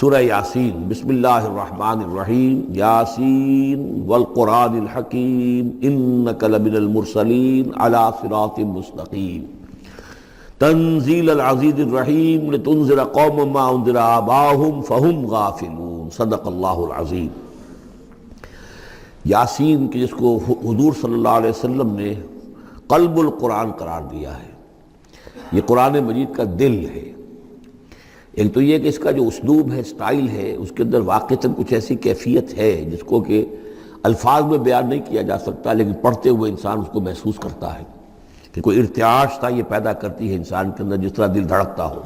سورہ یاسین۔ بسم اللہ الرحمن الرحیم۔ یاسین والقرآن الحکیم انک لمن المرسلین علی صراط مستقیم تنزیل العزیز الرحیم لتنذر قوما ما انذر آباؤہم فہم غافلون۔ صدق اللہ العظیم۔ یاسین کی جس کو حضور صلی اللہ علیہ وسلم نے قلب القرآن قرار دیا ہے، یہ قرآن مجید کا دل ہے۔ ایک تو یہ کہ اس کا جو اسلوب ہے، سٹائل ہے، اس کے اندر واقعتاً کچھ ایسی کیفیت ہے جس کو کہ الفاظ میں بیان نہیں کیا جا سکتا، لیکن پڑھتے ہوئے انسان اس کو محسوس کرتا ہے کہ کوئی ارتعاش تھا یہ پیدا کرتی ہے انسان کے اندر، جس طرح دل دھڑکتا ہو۔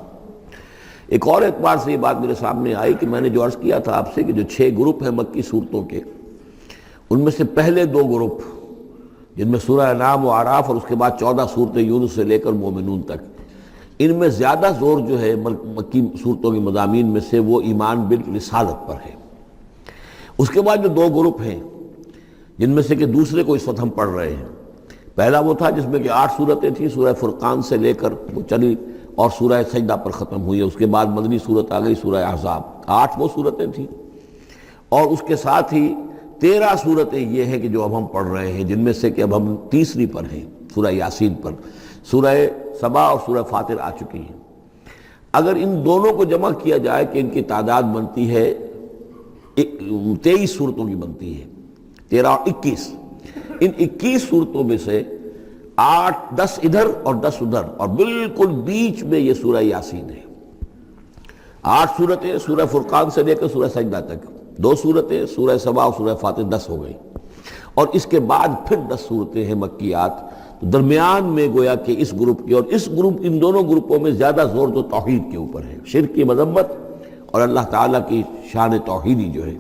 ایک اور اعتبار سے یہ بات میرے سامنے آئی کہ میں نے جو عرض کیا تھا آپ سے کہ جو 6 گروپ ہیں مکی صورتوں کے، ان میں سے پہلے 2 گروپ جن میں سورہ انعام و اعراف اور اس کے بعد 14 صورتیں یونس سے لے کر مومنون تک، ان میں زیادہ زور جو ہے مکی صورتوں کے مضامین میں سے وہ ایمان بالرسالت پر ہے۔ اس کے بعد جو 2 گروپ ہیں جن میں سے کہ دوسرے کو اس وقت ہم پڑھ رہے ہیں، پہلا وہ تھا جس میں کہ 8 صورتیں تھیں، سورہ فرقان سے لے کر وہ چلی اور سورہ سجدہ پر ختم ہوئی، اس کے بعد مدنی صورت آ گئی سورہ احزاب، 8 وہ صورتیں تھیں، اور اس کے ساتھ ہی 13 صورتیں یہ ہیں کہ جو اب ہم پڑھ رہے ہیں، جن میں سے کہ اب ہم تیسری پر ہیں، سورہ یاسین پر۔ سورہ سبا اور سورہ فاطر آ چکی ہیں۔ اگر ان دونوں کو جمع کیا جائے کہ ان کی تعداد بنتی ہے 23 صورتوں کی بنتی ہے، 13 اور 21۔ ان 21 صورتوں میں سے 10 ادھر اور 10 ادھر، اور بالکل بیچ میں یہ سورہ یاسین ہے۔ 8 صورتیں سورہ فرقان سے لے کر سورہ سجدہ تک، 2 صورتیں سورہ سبا اور سورہ فاطر، 10 ہو گئی، اور اس کے بعد پھر 10 صورتیں ہیں مکیات۔ تو درمیان میں گویا کہ اس گروپ کی اور اس گروپ، ان دونوں گروپوں میں زیادہ زور تو توحید کے اوپر ہے، شرک کی مذمت اور اللہ تعالیٰ کی شان توحیدی جو ہے،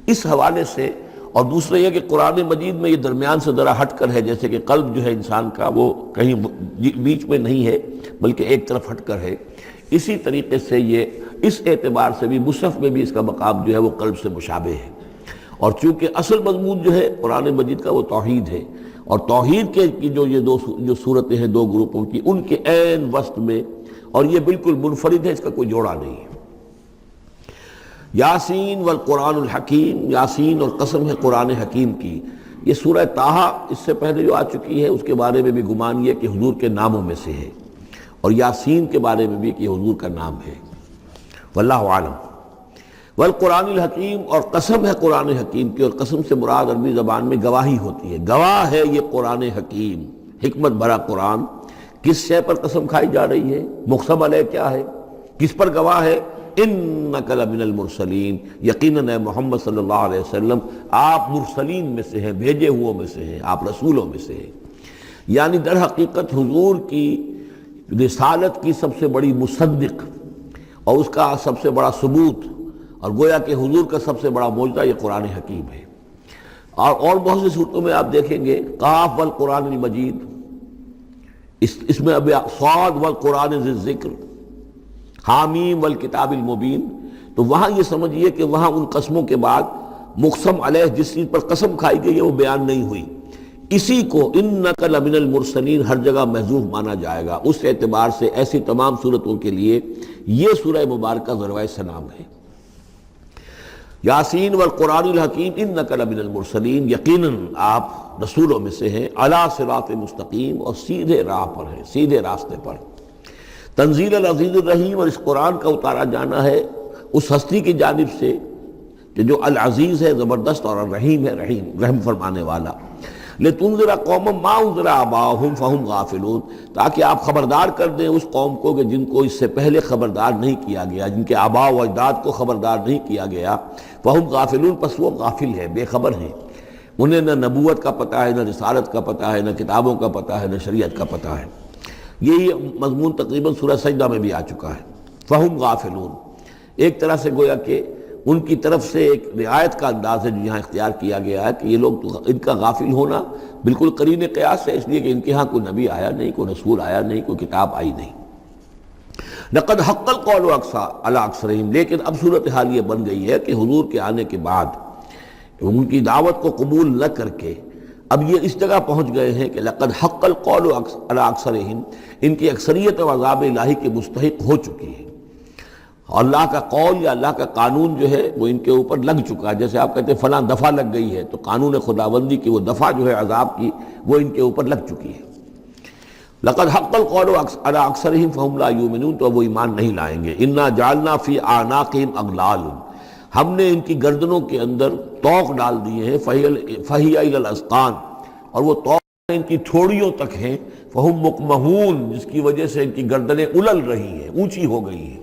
اس حوالے سے۔ اور دوسرا یہ کہ قرآن مجید میں یہ درمیان سے ذرا ہٹ کر ہے، جیسے کہ قلب جو ہے انسان کا وہ کہیں بیچ میں نہیں ہے بلکہ ایک طرف ہٹ کر ہے، اسی طریقے سے یہ اس اعتبار سے بھی مصحف میں بھی اس کا مقام جو ہے وہ قلب سے مشابہ ہے۔ اور چونکہ اصل مضمون جو ہے قرآن مجید کا وہ توحید ہے، اور توحید کے کی جو یہ جو صورتیں ہیں 2 گروپوں کی، ان کے عین وسط میں، اور یہ بالکل منفرد ہے، اس کا کوئی جوڑا نہیں ہے۔ یاسین والقرآن الحکیم، یاسین اور قسم ہے قرآن حکیم کی۔ یہ سورہ طٰہٰ اس سے پہلے جو آ چکی ہے، اس کے بارے میں بھی گمان یہ کہ حضور کے ناموں میں سے ہے، اور یاسین کے بارے میں بھی کہ حضور کا نام ہے، واللہ عالم۔ والقرآن الحکیم، اور قسم ہے قرآن حکیم کی، اور قسم سے مراد عربی زبان میں گواہی ہوتی ہے، گواہ ہے یہ قرآن حکیم، حکمت بھرا قرآن۔ کس شے پر قسم کھائی جا رہی ہے؟ مقسم علیہ کیا ہے؟ کس پر گواہ ہے؟ انک لمن المرسلین، یقیناً اے محمد صلی اللہ علیہ وسلم آپ مرسلین میں سے ہیں، بھیجے ہوئوں میں سے ہیں، آپ رسولوں میں سے ہیں۔ یعنی در حقیقت حضور کی رسالت کی سب سے بڑی مصدق اور اس کا سب سے بڑا ثبوت، اور گویا کہ حضور کا سب سے بڑا معجزہ یہ قرآن حکیم ہے۔ اور بہت سی صورتوں میں آپ دیکھیں گے قاف والقرآن المجید، اس میں اب صاد والقرآن ذی الذکر، حامیم والکتاب المبین، تو وہاں یہ سمجھیے کہ وہاں ان قسموں کے بعد مقسم علیہ جس چیز پر قسم کھائی گئی ہے وہ بیان نہیں ہوئی، اسی کو انک لمن المرسلین ہر جگہ محذوف مانا جائے گا۔ اس اعتبار سے ایسی تمام صورتوں کے لیے یہ سورہ مبارکہ ذروۂ سلام ہے۔ یاسین والقرآن الحکیم انک لمن المرسلین، یقیناً آپ رسولوں میں سے ہیں، علی صراط مستقیم، اور سیدھے راہ پر ہیں، سیدھے راستے پر۔ تنزیل العزیز الرحیم، اور اس قرآن کا اتارا جانا ہے اس ہستی کی جانب سے کہ جو العزیز ہے، زبردست، اور الرحیم ہے، رحم فرمانے والا۔ لتنذر قوما ما انذر آباؤہم فہم غافلون، تاکہ آپ خبردار کر دیں اس قوم کو کہ جن کو اس سے پہلے خبردار نہیں کیا گیا، جن کے آباء و اجداد کو خبردار نہیں کیا گیا، فہم غافلون، پس وہ غافل ہیں، بے خبر ہیں، انہیں نہ نبوت کا پتہ ہے، نہ رسالت کا پتہ ہے، نہ کتابوں کا پتہ ہے، نہ شریعت کا پتہ ہے۔ یہی مضمون تقریباً سورہ سجدہ میں بھی آ چکا ہے، فہم غافلون۔ ایک طرح سے گویا کہ ان کی طرف سے ایک رعایت کا انداز ہے جو یہاں اختیار کیا گیا ہے کہ یہ لوگ، ان کا غافل ہونا بالکل قرین قیاس ہے، اس لیے کہ ان کے ہاں کوئی نبی آیا نہیں، کوئی رسول آیا نہیں، کوئی کتاب آئی نہیں۔ لقد حق القول علی اکثرہم، لیکن اب صورتحال یہ بن گئی ہے کہ حضور کے آنے کے بعد ان کی دعوت کو قبول نہ کر کے اب یہ اس جگہ پہنچ گئے ہیں کہ لقد حق القول علی اکثرہم، ان کی اکثریت و عذاب الہی کے مستحق ہو چکی ہے۔ اور اللہ کا قول یا اللہ کا قانون جو ہے وہ ان کے اوپر لگ چکا ہے. جیسے آپ کہتے ہیں فلاں دفعہ لگ گئی ہے، تو قانون خداوندی کی وہ دفعہ جو ہے عذاب کی وہ ان کے اوپر لگ چکی ہے. لقد حق القول علی اکثرہم فہم لا یؤمنون، تو وہ ایمان نہیں لائیں گے. انا جعلنا فی اعناقہم اغلال، ہم نے ان کی گردنوں کے اندر طوق ڈال دیے ہیں. فہی الی الاذقان، اور وہ طوق ان کی ٹھوڑیوں تک ہیں. فہم مقمحون، جس کی وجہ سے ان کی گردنیں الل رہی ہیں، اونچی ہو گئی ہیں.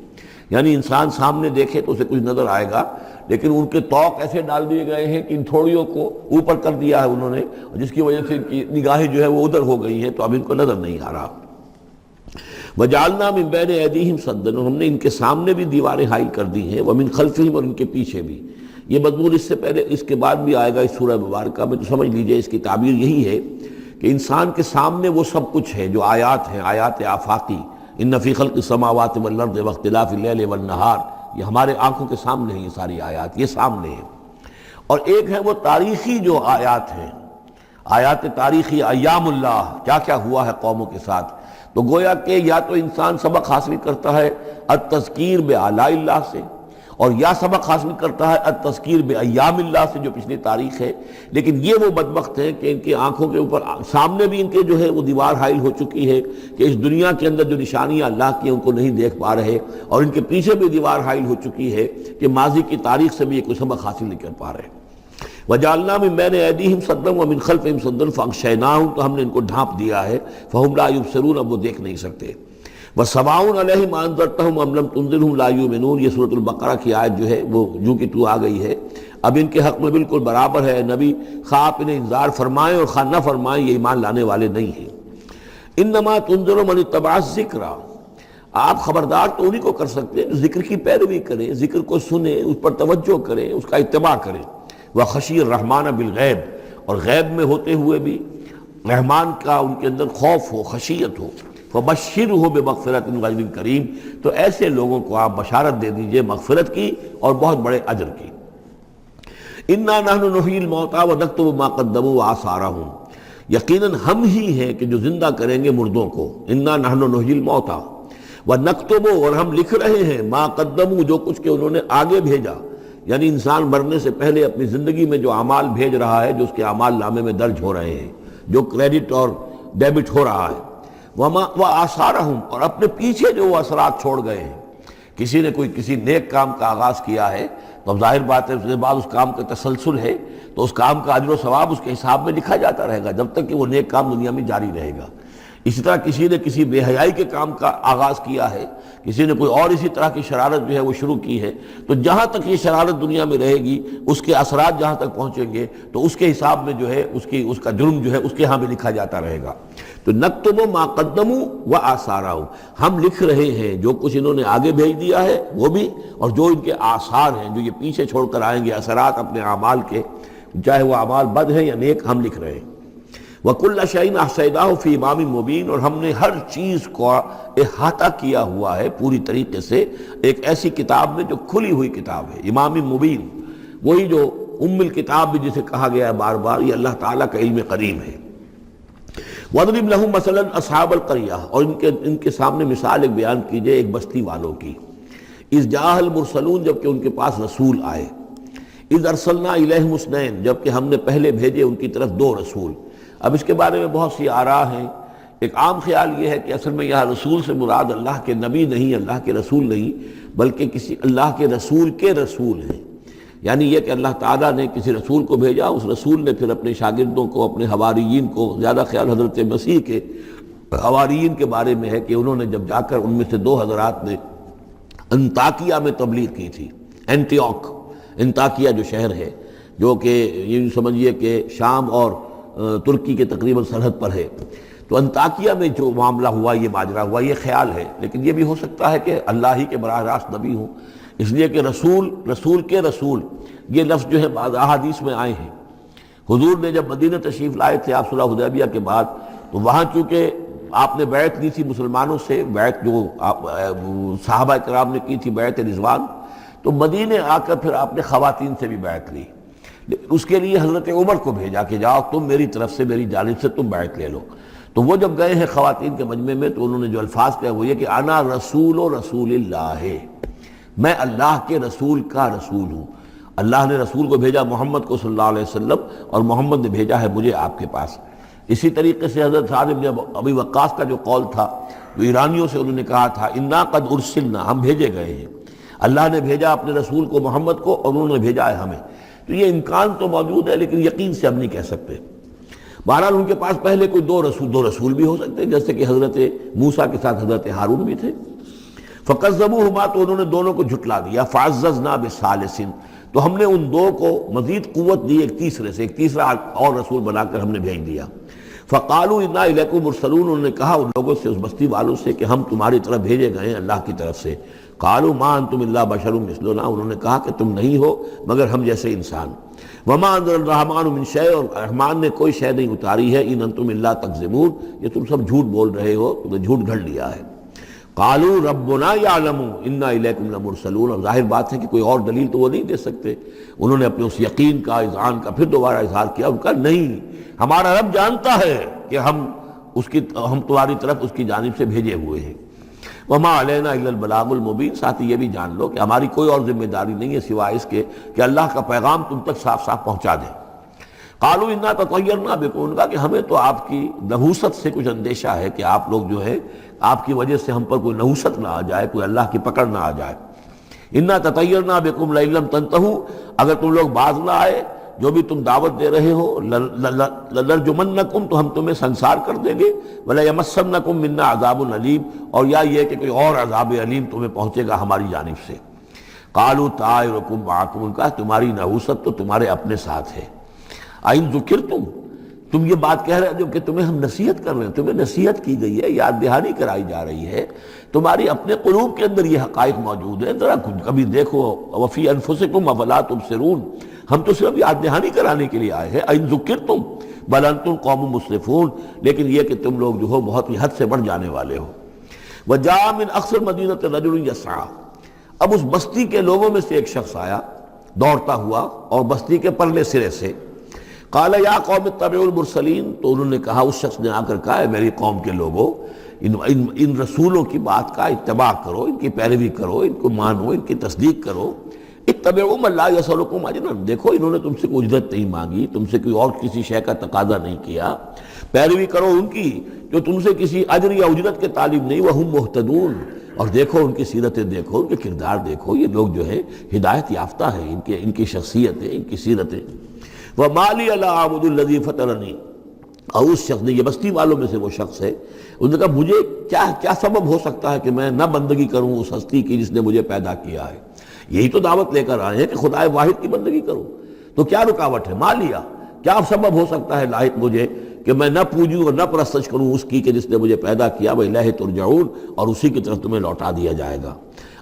یعنی انسان سامنے دیکھے تو اسے کچھ نظر آئے گا، لیکن ان کے طوق ایسے ڈال دیے گئے ہیں کہ ان تھوڑیوں کو اوپر کر دیا ہے انہوں نے، جس کی وجہ سے ان کی نگاہیں جو ہے وہ ادھر ہو گئی ہیں، تو اب ان کو نظر نہیں آ رہا. وَجَعَلْنَا مِن بَيْنِ أَيْدِيهِمْ سَدًّا، اور ہم نے ان کے سامنے بھی دیواریں حائل کر دی ہیں. وَمِن خَلْفِهِمْ، اور ان کے پیچھے بھی. یہ مضمون اس سے پہلے اس کے بعد بھی آئے گا اس سورہ مبارکہ میں، تو سمجھ لیجئے اس کی تعبیر یہی ہے کہ انسان کے سامنے وہ سب کچھ ہے جو آیات ہیں، آیات آفاقی. ان فی خلق السماوات والارض واختلاف اللیل والنہار، یہ ہمارے آنکھوں کے سامنے ہیں، یہ ساری آیات یہ سامنے ہیں. اور ایک ہے وہ تاریخی جو آیات ہیں، آیات تاریخی، ایام اللہ، کیا کیا ہوا ہے قوموں کے ساتھ. تو گویا کہ یا تو انسان سبق حاصل کرتا ہے التذکیر بآلاء اللہ سے، اور یا سبق حاصل کرتا ہے التذکیر بایام اللہ سے جو پچھلی تاریخ ہے. لیکن یہ وہ بدبخت ہیں کہ ان کی آنکھوں کے اوپر سامنے بھی ان کے جو ہے وہ دیوار حائل ہو چکی ہے کہ اس دنیا کے اندر جو نشانیاں اللہ کی ان کو نہیں دیکھ پا رہے، اور ان کے پیچھے بھی دیوار حائل ہو چکی ہے کہ ماضی کی تاریخ سے بھی یہ کوئی سبق حاصل نہیں کر پا رہے. وَجَعَلْنَا مِن بَيْنِ أَيْدِيهِمْ سَدًّا وَمِنْ خَلْفِهِمْ سَدًّا فَأَغْشَيْنَاهُمْ، تو ہم نے ان کو ڈھانپ دیا ہے. فَهُمْ لَا يُبْصِرُونَ، اب وہ دیکھ نہیں سکتے. وَسَوَاءٌ عَلَيْهِمْ أَنذَرْتَهُمْ أَمْ لَمْ تُنذِرْهُمْ لَا يُؤْمِنُونَ، یہ سورۃ البقرہ کی آیت جو ہے وہ جو کہ تو آ گئی ہے. اب ان کے حق میں بالکل برابر ہے، نبی خواہ آپ انہیں انذار فرمائیں اور خواہ نہ فرمائیں، یہ ایمان لانے والے نہیں ہیں. إِنَّمَا تُنذِرُ مَنِ اتَّبَعَ الذِّكْرَ، آپ خبردار تو انہی کو کر سکتے ہیں جو ذکر کی پیروی کریں، ذکر کو سنیں، اس پر توجہ کریں، اس کا اتباع کریں. وَخَشِيَ الرَّحْمَٰنَ بِالْغَیْبِ، اور غیب میں ہوتے ہوئے بھی رحمان کا ان کے اندر خوف ہو، خشیت ہو. فَبَشِّرْهُ بِمَغْفِرَةٍ وَأَجْرٍ کریم، تو ایسے لوگوں کو آپ بشارت دے دیجئے مغفرت کی اور بہت بڑے اجر کی. إِنَّا نَحْنُ نُحْيِي الْمَوْتَىٰ وَنَكْتُبُ مَا قَدَّمُوا وَآثَارَهُم، یقیناً ہم ہی ہیں کہ جو زندہ کریں گے مردوں کو. إِنَّا نَحْنُ نُحْيِي الْمَوْتَىٰ وَنَكْتُبُ، اور ہم لکھ رہے ہیں مَا قَدَّمُوا، جو کچھ کہ انہوں نے آگے بھیجا. یعنی انسان مرنے سے پہلے اپنی زندگی میں جو اعمال بھیج رہا ہے، جو اس کے اعمال نامے میں درج ہو رہے ہیں، جو کریڈٹ اور ڈیبٹ ہو رہا ہے. وَآثَارَهُمْ، اور اپنے پیچھے جو وہ اثرات چھوڑ گئے ہیں. کسی نے کوئی کسی نیک کام کا آغاز کیا ہے تو اب ظاہر بات ہے اس کے بعد اس کام کا تسلسل ہے، تو اس کام کا اجر و ثواب اس کے حساب میں لکھا جاتا رہے گا جب تک کہ وہ نیک کام دنیا میں جاری رہے گا. اسی طرح کسی نے کسی بے حیائی کے کام کا آغاز کیا ہے، کسی نے کوئی اور اسی طرح کی شرارت جو ہے وہ شروع کی ہے، تو جہاں تک یہ شرارت دنیا میں رہے گی، اس کے اثرات جہاں تک پہنچیں گے تو اس کے حساب میں جو ہے اس کا جرم جو ہے اس کے ہاں بھی لکھا جاتا رہے گا. تو نکتب ما قدموا وآثارہم، ہم لکھ رہے ہیں جو کچھ انہوں نے آگے بھیج دیا ہے وہ بھی، اور جو ان کے آثار ہیں جو یہ پیچھے چھوڑ کر آئیں گے اثرات اپنے اعمال کے، چاہے وہ اعمال بد ہیں یا نیک، ہم لکھ رہے ہیں. وَكُلَّ شَيْءٍ أَحْصَيْنَاهُ فِي إِمَامٍ مُبِينٍ، اور ہم نے ہر چیز کو احاطہ کیا ہوا ہے پوری طریقے سے ایک ایسی کتاب میں جو کھلی ہوئی کتاب ہے. امام مبین، وہی جو الکتاب بھی جسے کہا گیا ہے بار بار، یہ اللہ تعالیٰ کا علم قدیم ہے. وَاضْرِبْ لَهُم مَثَلًا أَصْحَابَ الْقَرْيَةِ، اور ان کے سامنے مثال ایک بیان کیجئے ایک بستی والوں کی. اِذْ جَاءَ الْمُرْسَلُونَ، جب کہ ان کے پاس رسول آئے. اِذْ أَرْسَلْنَا إِلَيْهِمُ اثْنَيْنِ، جب کہ ہم نے پہلے بھیجے ان کی طرف دو رسول. اب اس کے بارے میں بہت سی آراء ہیں. ایک عام خیال یہ ہے کہ اصل میں یہاں رسول سے مراد اللہ کے نبی نہیں، اللہ کے رسول نہیں، بلکہ کسی اللہ کے رسول ہیں. یعنی یہ کہ اللہ تعالیٰ نے کسی رسول کو بھیجا، اس رسول نے پھر اپنے شاگردوں کو، اپنے حواریین کو، زیادہ خیال حضرت مسیح کے حواریین کے بارے میں ہے کہ انہوں نے جب جا کر ان میں سے دو حضرات نے انطاکیہ میں تبلیغ کی تھی. انطاکیہ جو شہر ہے، جو کہ یہ سمجھیے کہ شام اور ترکی کے تقریباً سرحد پر ہے، تو انطاکیہ میں جو معاملہ ہوا، یہ ماجرا ہوا، یہ خیال ہے. لیکن یہ بھی ہو سکتا ہے کہ اللہ ہی کے براہ راست نبی ہوں، اس لیے کہ رسول کے رسول یہ لفظ جو ہے بعض احادیث میں آئے ہیں. حضور نے جب مدینہ تشریف لائے تھے آپ صلح حدیبیہ کے بعد، تو وہاں چونکہ آپ نے بیعت لی تھی مسلمانوں سے، بیعت جو صحابہ کرام نے کی تھی بیعت رضوان، تو مدینے آ کر پھر آپ نے خواتین سے بھی بیعت لی. اس کے لیے حضرت عمر کو بھیجا کہ جاؤ تم میری طرف سے، میری جانب سے تم بیعت لے لو. تو وہ جب گئے ہیں خواتین کے مجمع میں تو انہوں نے جو الفاظ کہے وہ یہ کہ انا رسول اللہ، میں اللہ کے رسول کا رسول ہوں۔ اللہ نے رسول کو بھیجا محمد کو صلی اللہ علیہ وسلم، اور محمد نے بھیجا ہے مجھے آپ کے پاس۔ اسی طریقے سے حضرت سعد بن ابی وقاص کا جو قول تھا، جو ایرانیوں سے انہوں نے کہا تھا انا قد ارسلنا، ہم بھیجے گئے ہیں، اللہ نے بھیجا اپنے رسول کو محمد کو اور انہوں نے بھیجا ہے ہمیں۔ تو یہ امکان تو موجود ہے، لیکن یقین سے ہم نہیں کہہ سکتے۔ بہرحال ان کے پاس پہلے کوئی دو رسول بھی ہو سکتے ہیں، جیسے کہ حضرت موسیٰ کے ساتھ حضرت ہارون بھی تھے۔ فَكَذَّبُوهُمَا، تو انہوں نے دونوں کو جھٹلا دیا۔ فَعَزَّزْنَا بِثَالِثٍ، تو ہم نے ان دو کو مزید قوت دی ایک تیسرے سے، ایک تیسرا اور رسول بنا کر ہم نے بھیج دیا۔ فَقَالُوا إِنَّا إِلَيْكُمْ مُرْسَلُونَ، انہوں نے کہا ان لوگوں سے، اس بستی والوں سے، کہ ہم تمہاری طرف بھیجے گئے ہیں اللہ کی طرف سے۔ قَالُوا مَا أَنْتُمْ إِلَّا بَشَرٌ مِثْلُنَا، انہوں نے کہا کہ تم نہیں ہو مگر ہم جیسے انسان۔ وَمَا أَنزَلَ الرَّحْمَٰنُ مِن شَيْءٍ، اور رحمان نے کوئی شے نہیں اتاری ہے۔ إِنْ أَنْتُمْ إِلَّا تَكْذِبُونَ، یہ تم سب جھوٹ بول رہے ہو، تم نے جھوٹ گھڑ لیا ہے۔ قالوا ربنا يعلم انا الیکم لمرسلون، اور ظاہر بات ہے کہ کوئی اور دلیل تو وہ نہیں دے سکتے۔ انہوں نے اپنے اس یقین کا، اذعان کا پھر دوبارہ اظہار کیا، ان کا نہیں، ہمارا رب جانتا ہے کہ ہم تمہاری طرف اس کی جانب سے بھیجے ہوئے ہیں۔ وما علینا الا البلاغ المبین، ساتھ یہ بھی جان لو کہ ہماری کوئی اور ذمہ داری نہیں ہے سوائے اس کے کہ اللہ کا پیغام تم تک صاف صاف پہنچا دیں۔ قالوا انا تطیرنا بکم، ان کا کہ ہمیں تو آپ کی نحوست سے کچھ اندیشہ ہے کہ آپ لوگ جو ہے آپ کی وجہ سے ہم پر کوئی نحوست نہ آ جائے، کوئی اللہ کی پکڑ نہ آ جائے۔ انا تطیرنا بکم لئن لم تنتہوا، اگر تم لوگ باز نہ آئے جو بھی تم دعوت دے رہے ہو، لنرجمنکم، تو ہم تمہیں سنسار کر دیں گے، ولیمسنکم منا عذاب علیم، اور یا یہ کہ کوئی اور عذاب علیم تمہیں پہنچے گا ہماری جانب سے۔ قالوا طائرکم معکم، ان کا تمہاری نحوست تو تمہارے اپنے ساتھ ہے۔ آئین ذکرتم، تم یہ بات کہہ رہے ہو کہ تمہیں ہم نصیحت کر رہے ہیں، تمہیں نصیحت کی گئی ہے، یاد دہانی کرائی جا رہی ہے، تمہاری اپنے قلوب کے اندر یہ حقائق موجود ہیں، ذرا کبھی دیکھو۔ وفی انفسکم افلا تبصرون، ہم تو صرف یاد دہانی کرانے کے لیے آئے ہیں۔ ان ذکرتم بل انتم قوم مسرفون، لیکن یہ کہ تم لوگ جو ہو بہت ہی حد سے بڑھ جانے والے ہو۔ وجاء من اقصى المدینة رجل یسعى، اب اس بستی کے لوگوں میں سے ایک شخص آیا دوڑتا ہوا، اور بستی کے پرلے سرے سے۔ قال یا قوم اتبعوا المرسلین، تو انہوں نے کہا، اس شخص نے آ کر کہا، ہے میری قوم کے لوگوں، ان رسولوں کی بات کا اتباع کرو، ان کی پیروی کرو، ان کو مانو، ان کی تصدیق کرو۔ اتبعوا من لا یسألکم اجرا، دیکھو انہوں نے تم سے کوئی اجرت نہیں مانگی، تم سے کوئی اور کسی شے کا تقاضا نہیں کیا، پیروی کرو ان کی جو تم سے کسی اجر یا اجرت کے طالب نہیں۔ وہم مہتدون، اور دیکھو ان کی سیرتیں، دیکھو ان کے کردار، دیکھو یہ لوگ جو ہے ہدایت یافتہ ہیں، ان کی شخصیتیں، ان کی سیرتیں۔ وَمَا لِيَ لَا أَعْبُدُ الَّذِي فَطَرَنِي، اور اس شخص نے، یہ بستی والوں میں سے وہ شخص ہے، انہوں نے کہا مجھے کیا سبب ہو سکتا ہے کہ میں نہ بندگی کروں اس ہستی کی جس نے مجھے پیدا کیا ہے۔ یہی تو دعوت لے کر آئے ہیں کہ خدا واحد کی بندگی کروں، تو کیا رکاوٹ ہے؟ ما لیا، کیا سبب ہو سکتا ہے لاحق مجھے کہ میں نہ پوجوں اور نہ پرستش کروں اس کی کہ جس نے مجھے پیدا کیا، وَإِلَيْهِ تُرْجَعُونَ، اور اسی کی طرف تمہیں لوٹا دیا جائے گا۔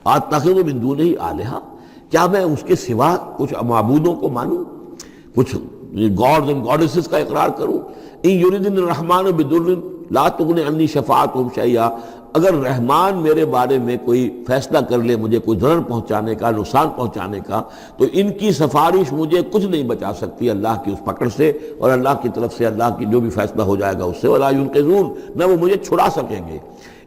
أَتَّخِذُ مِن دُونِهِ آلِهَةً، کیا میں اس کے سوا کچھ معبودوں کو مانوں، کچھ گاڈز اینڈ گاڈیسز کا اقرار کروں۔ ان یریدن الرحمن بضر لا تغن عنی شفاعتهم شیئا، اگر رحمان میرے بارے میں کوئی فیصلہ کر لے، مجھے کوئی ضرر پہنچانے کا، نقصان پہنچانے کا، تو ان کی سفارش مجھے کچھ نہیں بچا سکتی اللہ کی اس پکڑ سے، اور اللہ کی طرف سے اللہ کی جو بھی فیصلہ ہو جائے گا اس سے۔ ولا ينقذون، نہ وہ مجھے چھڑا سکیں گے۔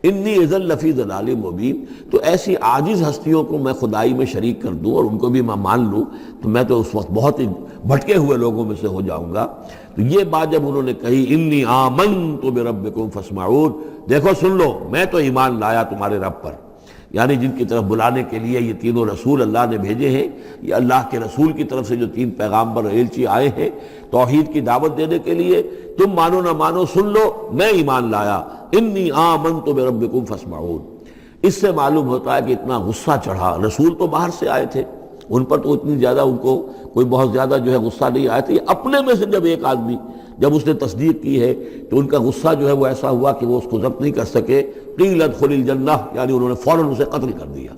انی اذا لفی ضلال مبین، تو ایسی عاجز ہستیوں کو میں خدائی میں شریک کر دوں اور ان کو بھی میں مان لوں تو میں تو اس وقت بہت ہی بھٹکے ہوئے لوگوں میں سے ہو جاؤں گا۔ تو یہ بات جب انہوں نے کہی، انی آمنت بربکم فاسمعون، دیکھو سن لو، میں تو ایمان لایا تمہارے رب پر، یعنی جن کی طرف بلانے کے لیے یہ تینوں رسول اللہ نے بھیجے ہیں، یہ اللہ کے رسول کی طرف سے جو تین پیغامبر ایلچی آئے ہیں توحید کی دعوت دینے کے لیے، تم مانو نہ مانو سن لو، میں ایمان لایا۔ انی آمنت بربکم فاسمعون، اس سے معلوم ہوتا ہے کہ اتنا غصہ چڑھا۔ رسول تو باہر سے آئے تھے، ان پر تو اتنی زیادہ ان کو کوئی بہت زیادہ جو ہے غصہ نہیں آیا تھا، یہ اپنے میں سے جب ایک آدمی جب اس نے تصدیق کی ہے تو ان کا غصہ جو ہے وہ ایسا ہوا کہ وہ اس کو ضبط نہیں کر سکے۔ قیل ادخل الجنہ، یعنی انہوں نے فوراً اسے قتل کر دیا۔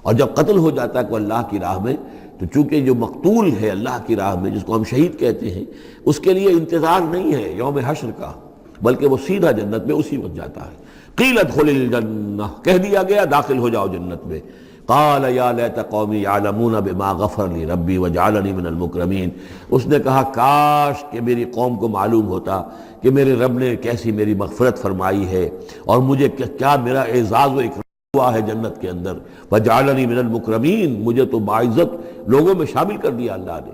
اور جب قتل ہو جاتا ہے کوئی اللہ کی راہ میں، تو چونکہ جو مقتول ہے اللہ کی راہ میں، جس کو ہم شہید کہتے ہیں، اس کے لیے انتظار نہیں ہے یوم حشر کا، بلکہ وہ سیدھا جنت میں اسی وقت جاتا ہے۔ قیل ادخل الجنہ، کہہ دیا گیا داخل ہو جاؤ جنت میں۔ قال یا لیت قومی یعلمون بما غفر لی ربی وجعلنی من المکرمین، اس نے کہا کاش کہ میری قوم کو معلوم ہوتا کہ میرے رب نے کیسی میری مغفرت فرمائی ہے اور مجھے کیا میرا اعزاز و اکرام ہوا ہے جنت کے اندر، وجعلنی من المکرمین، مجھے تو باعزت لوگوں میں شامل کر دیا اللہ نے۔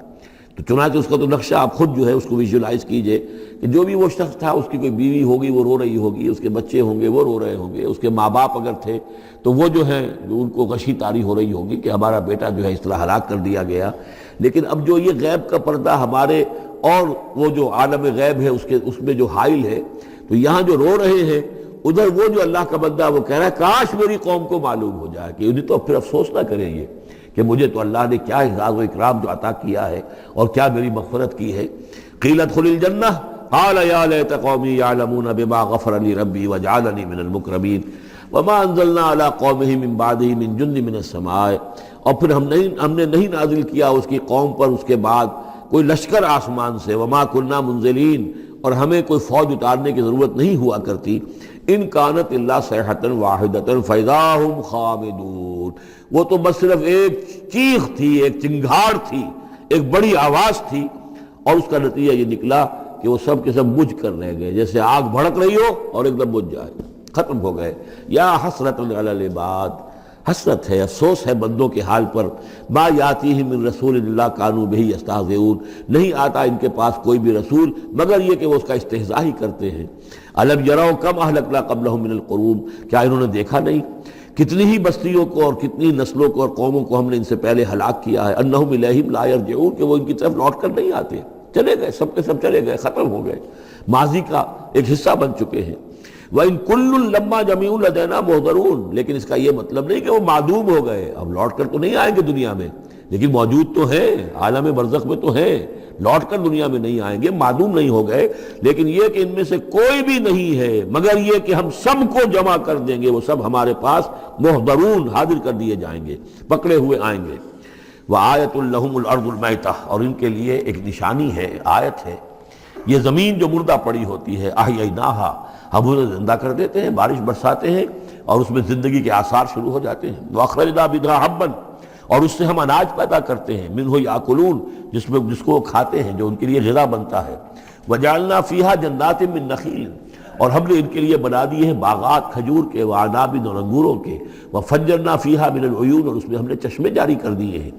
تو چنانچہ اس کا تو نقشہ آپ خود جو ہے اس کو ویژولائز کیجئے کہ جو بھی وہ شخص تھا، اس کی کوئی بیوی ہوگی وہ رو رہی ہوگی، اس کے بچے ہوں گے وہ رو رہے ہوں گے، اس کے ماں باپ اگر تھے تو وہ جو ہیں ان کو غشی طاری ہو رہی ہوگی کہ ہمارا بیٹا جو ہے اس طرح ہلاک کر دیا گیا۔ لیکن اب جو یہ غیب کا پردہ ہمارے اور وہ جو عالم غیب ہے اس میں جو حائل ہے، تو یہاں جو رو رہے ہیں ادھر وہ جو اللہ کا بندہ وہ کہہ رہا ہے کاش میری قوم کو معلوم ہو جائے کہ انہیں تو پھر افسوس نہ کریں یہ کہ مجھے تو اللہ نے کیا اعزاز و اکرام جو عطا کیا ہے اور کیا میری مغفرت کی ہے۔ قیل ادخل الجنہ قال یا لیت قومی یعلمون بما غفر لی ربی وجعلنی من المکرمین وما انزلنا علی قومہ من بعدہ من جند من السماء، اور پھر ہم نے نہیں نازل کیا اس کی قوم پر اس کے بعد کوئی لشکر آسمان سے، وما کننا منزلین، اور ہمیں کوئی فوج اتارنے کی ضرورت نہیں ہوا کرتی، ان کانت الا صیحۃ واحدۃ فاذا ھم خامدون، وہ تو بس صرف ایک چیخ تھی، ایک چنگھاڑ تھی، ایک بڑی آواز تھی، اور اس کا نتیجہ یہ نکلا کہ وہ سب کے سب بجھ کر رہ گئے، جیسے آگ بھڑک رہی ہو اور ایک دم بجھ جائے، ختم ہو گئے۔ یا حسرۃ علی العباد، حسرت ہے، افسوس ہے بندوں کے حال پر، ما یاتیہم من رسول اللہ کانوا بہ یستہزئون، نہیں آتا ان کے پاس کوئی بھی رسول مگر یہ کہ وہ اس کا استہزاء ہی کرتے ہیں۔ الم یروا کم اہلکنا قبلہم من القرون، کیا انہوں نے دیکھا نہیں کتنی ہی بستیوں کو اور کتنی نسلوں کو اور قوموں کو ہم نے ان سے پہلے ہلاک کیا ہے، انہم الیہم لا یرجعون، کہ وہ ان کی طرف لوٹ کر نہیں آتے، چلے گئے، سب کے سب چلے گئے، ختم ہو گئے، ماضی کا ایک حصہ بن چکے ہیں۔ وَإِن كُلٌّ لَمَّا جَمِيعٌ لَدَيْنَا مُحْضَرُونَ، لیکن اس کا یہ مطلب نہیں کہ وہ معدوم ہو گئے، اب لوٹ کر تو نہیں آئیں گے دنیا میں، لیکن موجود تو ہیں، عالم برزخ میں تو ہیں، لوٹ کر دنیا میں نہیں آئیں گے، معدوم نہیں ہو گئے، لیکن یہ کہ ان میں سے کوئی بھی نہیں ہے مگر یہ کہ ہم سب کو جمع کر دیں گے، وہ سب ہمارے پاس محضرون، حاضر کر دیے جائیں گے، پکڑے ہوئے آئیں گے۔ وَآیَةٌ لَهُمُ الْأَرْضُ الْمَيْتَةُ، اور ان کے لیے ایک نشانی ہے، آیت ہے، یہ زمین جو مردہ پڑی ہوتی ہے، احییناھا، ہم اسے زندہ کر دیتے ہیں، بارش برساتے ہیں اور اس میں زندگی کے آثار شروع ہو جاتے ہیں۔ وَأَخْرَجْنَا بِهَا حَبًّا، اور اس سے ہم اناج پیدا کرتے ہیں، مِنْهُ يَأْكُلُونَ، جس کو وہ کھاتے ہیں، جو ان کے لیے غذا بنتا ہے۔ وَجَعَلْنَا فِيهَا جَنَّاتٍ مِّن نَخِيلٍ، اور ہم نے ان کے لیے بنا دیے ہیں باغات کھجور کے، وعناب اور انگوروں کے، وفجرنا فیہا من العیون، اور اس میں ہم نے چشمے جاری کر دیے ہیں،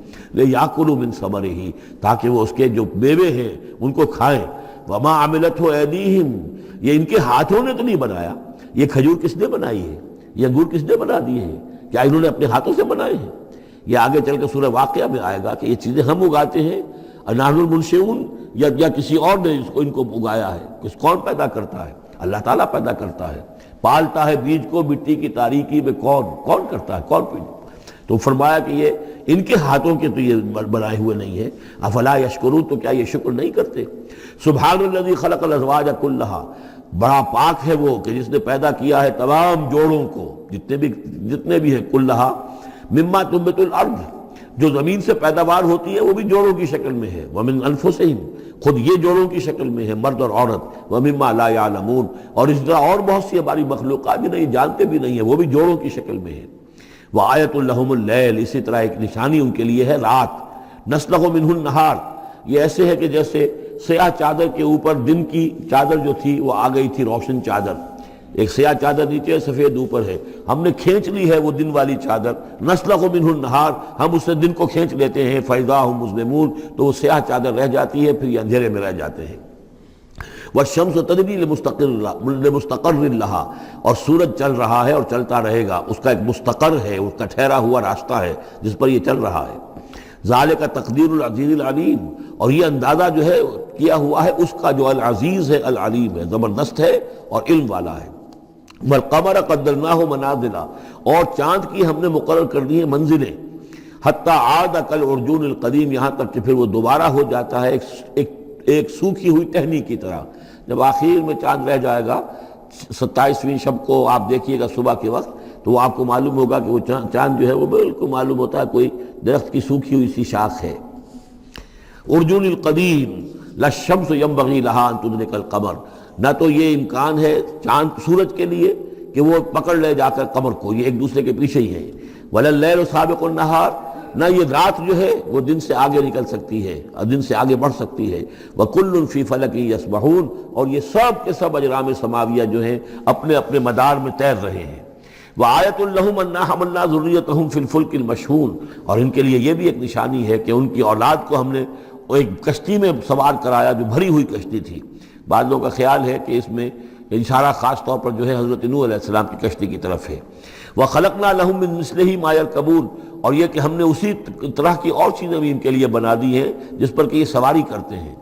لیاکلوا من ثمرہ، تاکہ وہ اس کے جو میوے ہیں ان کو کھائیں۔ وما عملتہ ایدیہم، یہ ان کے ہاتھوں نے تو نہیں بنایا، یہ کھجور کس نے بنائی ہے، یہ انگور کس نے بنا دیے ہیں، کیا انہوں نے اپنے ہاتھوں سے بنائے ہیں؟ یہ آگے چل کے سورہ واقعہ میں آئے گا کہ یہ چیزیں ہم اگاتے ہیں، نحن المنشئون، یا کسی اور نے ان کو اگایا ہے، کون پیدا کرتا ہے؟ اللہ تعالیٰ پیدا کرتا ہے، پالتا ہے بیج کو مٹی کی تاریکی میں، کون کرتا ہے، کون تو فرمایا کہ یہ ان کے ہاتھوں کے تو یہ بنائے ہوئے نہیں ہے۔ افلا یشکرون، تو کیا یہ شکر نہیں کرتے؟ سبحان الذی خلق الازواج کلھا، بڑا پاک ہے وہ کہ جس نے پیدا کیا ہے تمام جوڑوں کو، جتنے بھی ہیں، کلھا مما تنبت الارض، جو زمین سے پیداوار ہوتی ہے وہ بھی جوڑوں کی شکل میں ہے، ومن انفسہم، خود یہ جوڑوں کی شکل میں ہے، مرد اور عورت، ومما لا یعلمون، اور اس طرح اور بہت سی ہماری مخلوقات بھی نہیں جانتے بھی نہیں ہیں، وہ بھی جوڑوں کی شکل میں ہے۔ وآیۃ لہم اللیل، اسی طرح ایک نشانی ان کے لیے ہے رات، نسلخ منہ النہار، یہ ایسے ہے کہ جیسے سیاہ چادر کے اوپر دن کی چادر جو تھی وہ آ گئی تھی روشن چادر، ایک سیاہ چادر نیچے سفید اوپر ہے، ہم نے کھینچ لی ہے وہ دن والی چادر، نسلخ منہ النہار، ہم اس سے دن کو کھینچ لیتے ہیں، فاذا ھم مظلمون، تو وہ سیاہ چادر رہ جاتی ہے، پھر یہ اندھیرے میں رہ جاتے ہیں۔ والشمس تجری لمستقر لہا، اور سورج چل رہا ہے اور چلتا رہے گا، اس کا ایک مستقر ہے، اس کا ٹھہرا ہوا راستہ ہے جس پر یہ چل رہا ہے۔ ذالک تقدیر العزیز العلیم، اور یہ اندازہ جو ہے کیا ہوا ہے اس کا جو العزیز ہے، العلیم ہے، زبردست ہے اور علم والا ہے۔ والقمر قدرناہ منازل، اور چاند کی ہم نے مقرر کر دی ہیں منزلیں، حتی عاد کالعرجون القدیم، یہاں تک کہ پھر وہ دوبارہ ہو جاتا ہے ایک سوکھی ہوئی ٹہنی کی طرح۔ جب آخر میں چاند رہ جائے گا 27ویں شب کو آپ دیکھیے گا صبح کے وقت، تو وہ آپ کو معلوم ہوگا کہ وہ چاند جو ہے وہ بالکل معلوم ہوتا ہے کوئی درخت کی سوکھی ہوئی سی شاخ ہے۔ ارجون القدیم لا الشمس ينبغي لها ان تدرك القمر، نہ تو یہ امکان ہے چاند سورج کے لیے کہ وہ پکڑ لے جا کر قمر کو، یہ ایک دوسرے کے پیچھے ہی ہے۔ ولا الليل سابق النهار، نہ یہ رات جو ہے وہ دن سے آگے نکل سکتی ہے اور دن سے آگے بڑھ سکتی ہے۔ وَكُلٌّ فِي فَلَكٍ يَسْبَحُونَ، اور یہ سب کے سب اجرام سماویہ جو ہیں اپنے اپنے مدار میں تیر رہے ہیں۔ وآیۃ لہم انا حملنا ذریتہم فی الفلک المشحون، اور ان کے لیے یہ بھی ایک نشانی ہے کہ ان کی اولاد کو ہم نے ایک کشتی میں سوار کرایا جو بھری ہوئی کشتی تھی۔ بعض لوگوں کا خیال ہے کہ اس میں اشارہ خاص طور پر جو ہے حضرت نوح علیہ السلام کی کشتی کی طرف ہے۔ وَخَلَقْنَا لَهُم مِّن مِّثْلِهِ مَا يَرْكَبُونَ، اور یہ کہ ہم نے اسی طرح کی اور چیزیں بھی ان کے لیے بنا دی ہیں جس پر کہ یہ سواری کرتے ہیں۔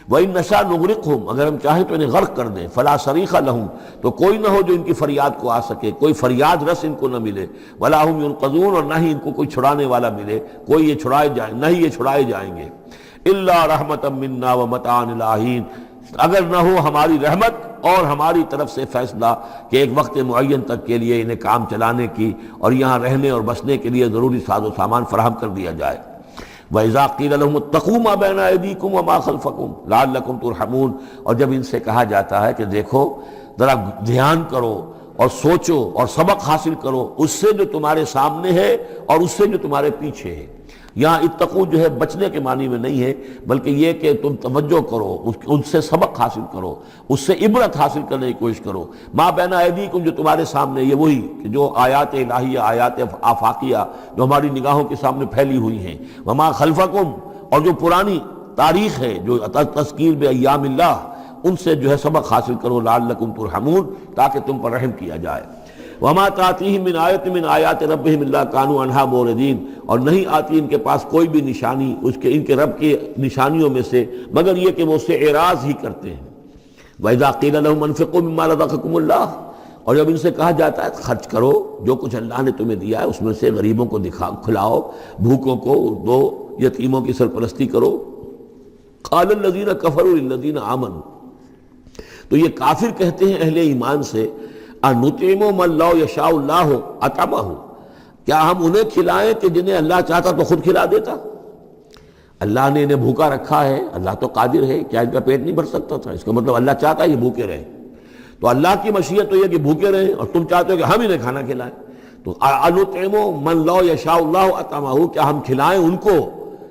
وَإِن نَّشَأْ نُغْرِقْهُمْ، اگر ہم چاہیں تو انہیں غرق کر دیں، فَلَا صَرِيخَ لَهُمْ، تو کوئی نہ ہو جو ان کی فریاد کو آ سکے، کوئی فریاد رس ان کو نہ ملے، وَلَا هُمْ يُنقَذُونَ، اور نہ ہی ان کو کوئی چھڑانے والا ملے، کوئی یہ چھڑائے جائیں، نہ ہی یہ چھڑائے جائیں گے۔ إِلَّا رَحْمَةً مِّنَّا وَمَتَاعًا إِلَىٰ حِينٍ، اگر نہ ہو ہماری رحمت اور ہماری طرف سے فیصلہ کہ ایک وقت معین تک کے لیے انہیں کام چلانے کی اور یہاں رہنے اور بسنے کے لیے ضروری ساز و سامان فراہم کر دیا جائے۔ وَإِذَا قِيلَ لَهُمُ اتَّقُوا مَا بَيْنَ أَيْدِيكُمْ وَمَا خَلْفَكُمْ لَعَلَّكُمْ تُرْحَمُونَ، اور جب ان سے کہا جاتا ہے کہ دیکھو ذرا دھیان کرو اور سوچو اور سبق حاصل کرو اس سے جو تمہارے سامنے ہے اور اس سے جو تمہارے پیچھے ہے۔ یہاں اتقو جو ہے بچنے کے معنی میں نہیں ہے، بلکہ یہ کہ تم توجہ کرو، ان سے سبق حاصل کرو، اس سے عبرت حاصل کرنے کی کوشش کرو۔ ما بین ایدیکم، جو تمہارے سامنے، یہ وہی کہ جو آیات الہیہ، آیات آفاقیہ جو ہماری نگاہوں کے سامنے پھیلی ہوئی ہیں، وما خلفکم، اور جو پرانی تاریخ ہے جو تذکیر بایام اللہ، ان سے جو ہے سبق حاصل کرو، لعلکم ترحمون، تاکہ تم پر رحم کیا جائے۔ وما تاتیہم من آیت من آیات ربہم الا کانوا عنہا معرضین، اور نہیں آتی ان کے پاس کوئی بھی نشانی اس کے ان کے رب کی نشانیوں میں سے مگر یہ کہ وہ اس سے اعراض ہی کرتے ہیں۔ وَإِذَا قِيلَ لَهُمْ أَنفِقُوا مِمَّا رَزَقَكُمُ اللَّهُ، اور جب ان سے کہا جاتا ہے خرچ کرو جو کچھ اللہ نے تمہیں دیا ہے اس میں سے، غریبوں کو کھلاؤ، بھوکوں کو دو، یتیموں کی سرپرستی کرو۔ قَالَ الَّذِينَ كَفَرُوا لِلَّذِينَ آمَنُوا، تو یہ کافر کہتے ہیں اہل ایمان سے، اَنُطْعِمُ مَن لَّوْ يَشَاءُ اللَّهُ أَطْعَمَهُ، کیا ہم انہیں کھلائیں کہ جنہیں اللہ چاہتا تو خود کھلا دیتا؟ اللہ نے انہیں بھوکا رکھا ہے، اللہ تو قادر ہے، کیا ان کا پیٹ نہیں بھر سکتا تھا؟ اس کا مطلب اللہ چاہتا ہے یہ بھوکے رہیں، تو اللہ کی مشیت تو یہ کہ بھوکے رہیں، اور تم چاہتے ہو کہ ہم انہیں کھانا کھلائیں۔ تو اَنُطْعِمُ مَن لَّوْ يَشَاءُ اللَّهُ أَطْعَمَهُ، کیا ہم کھلائیں ان کو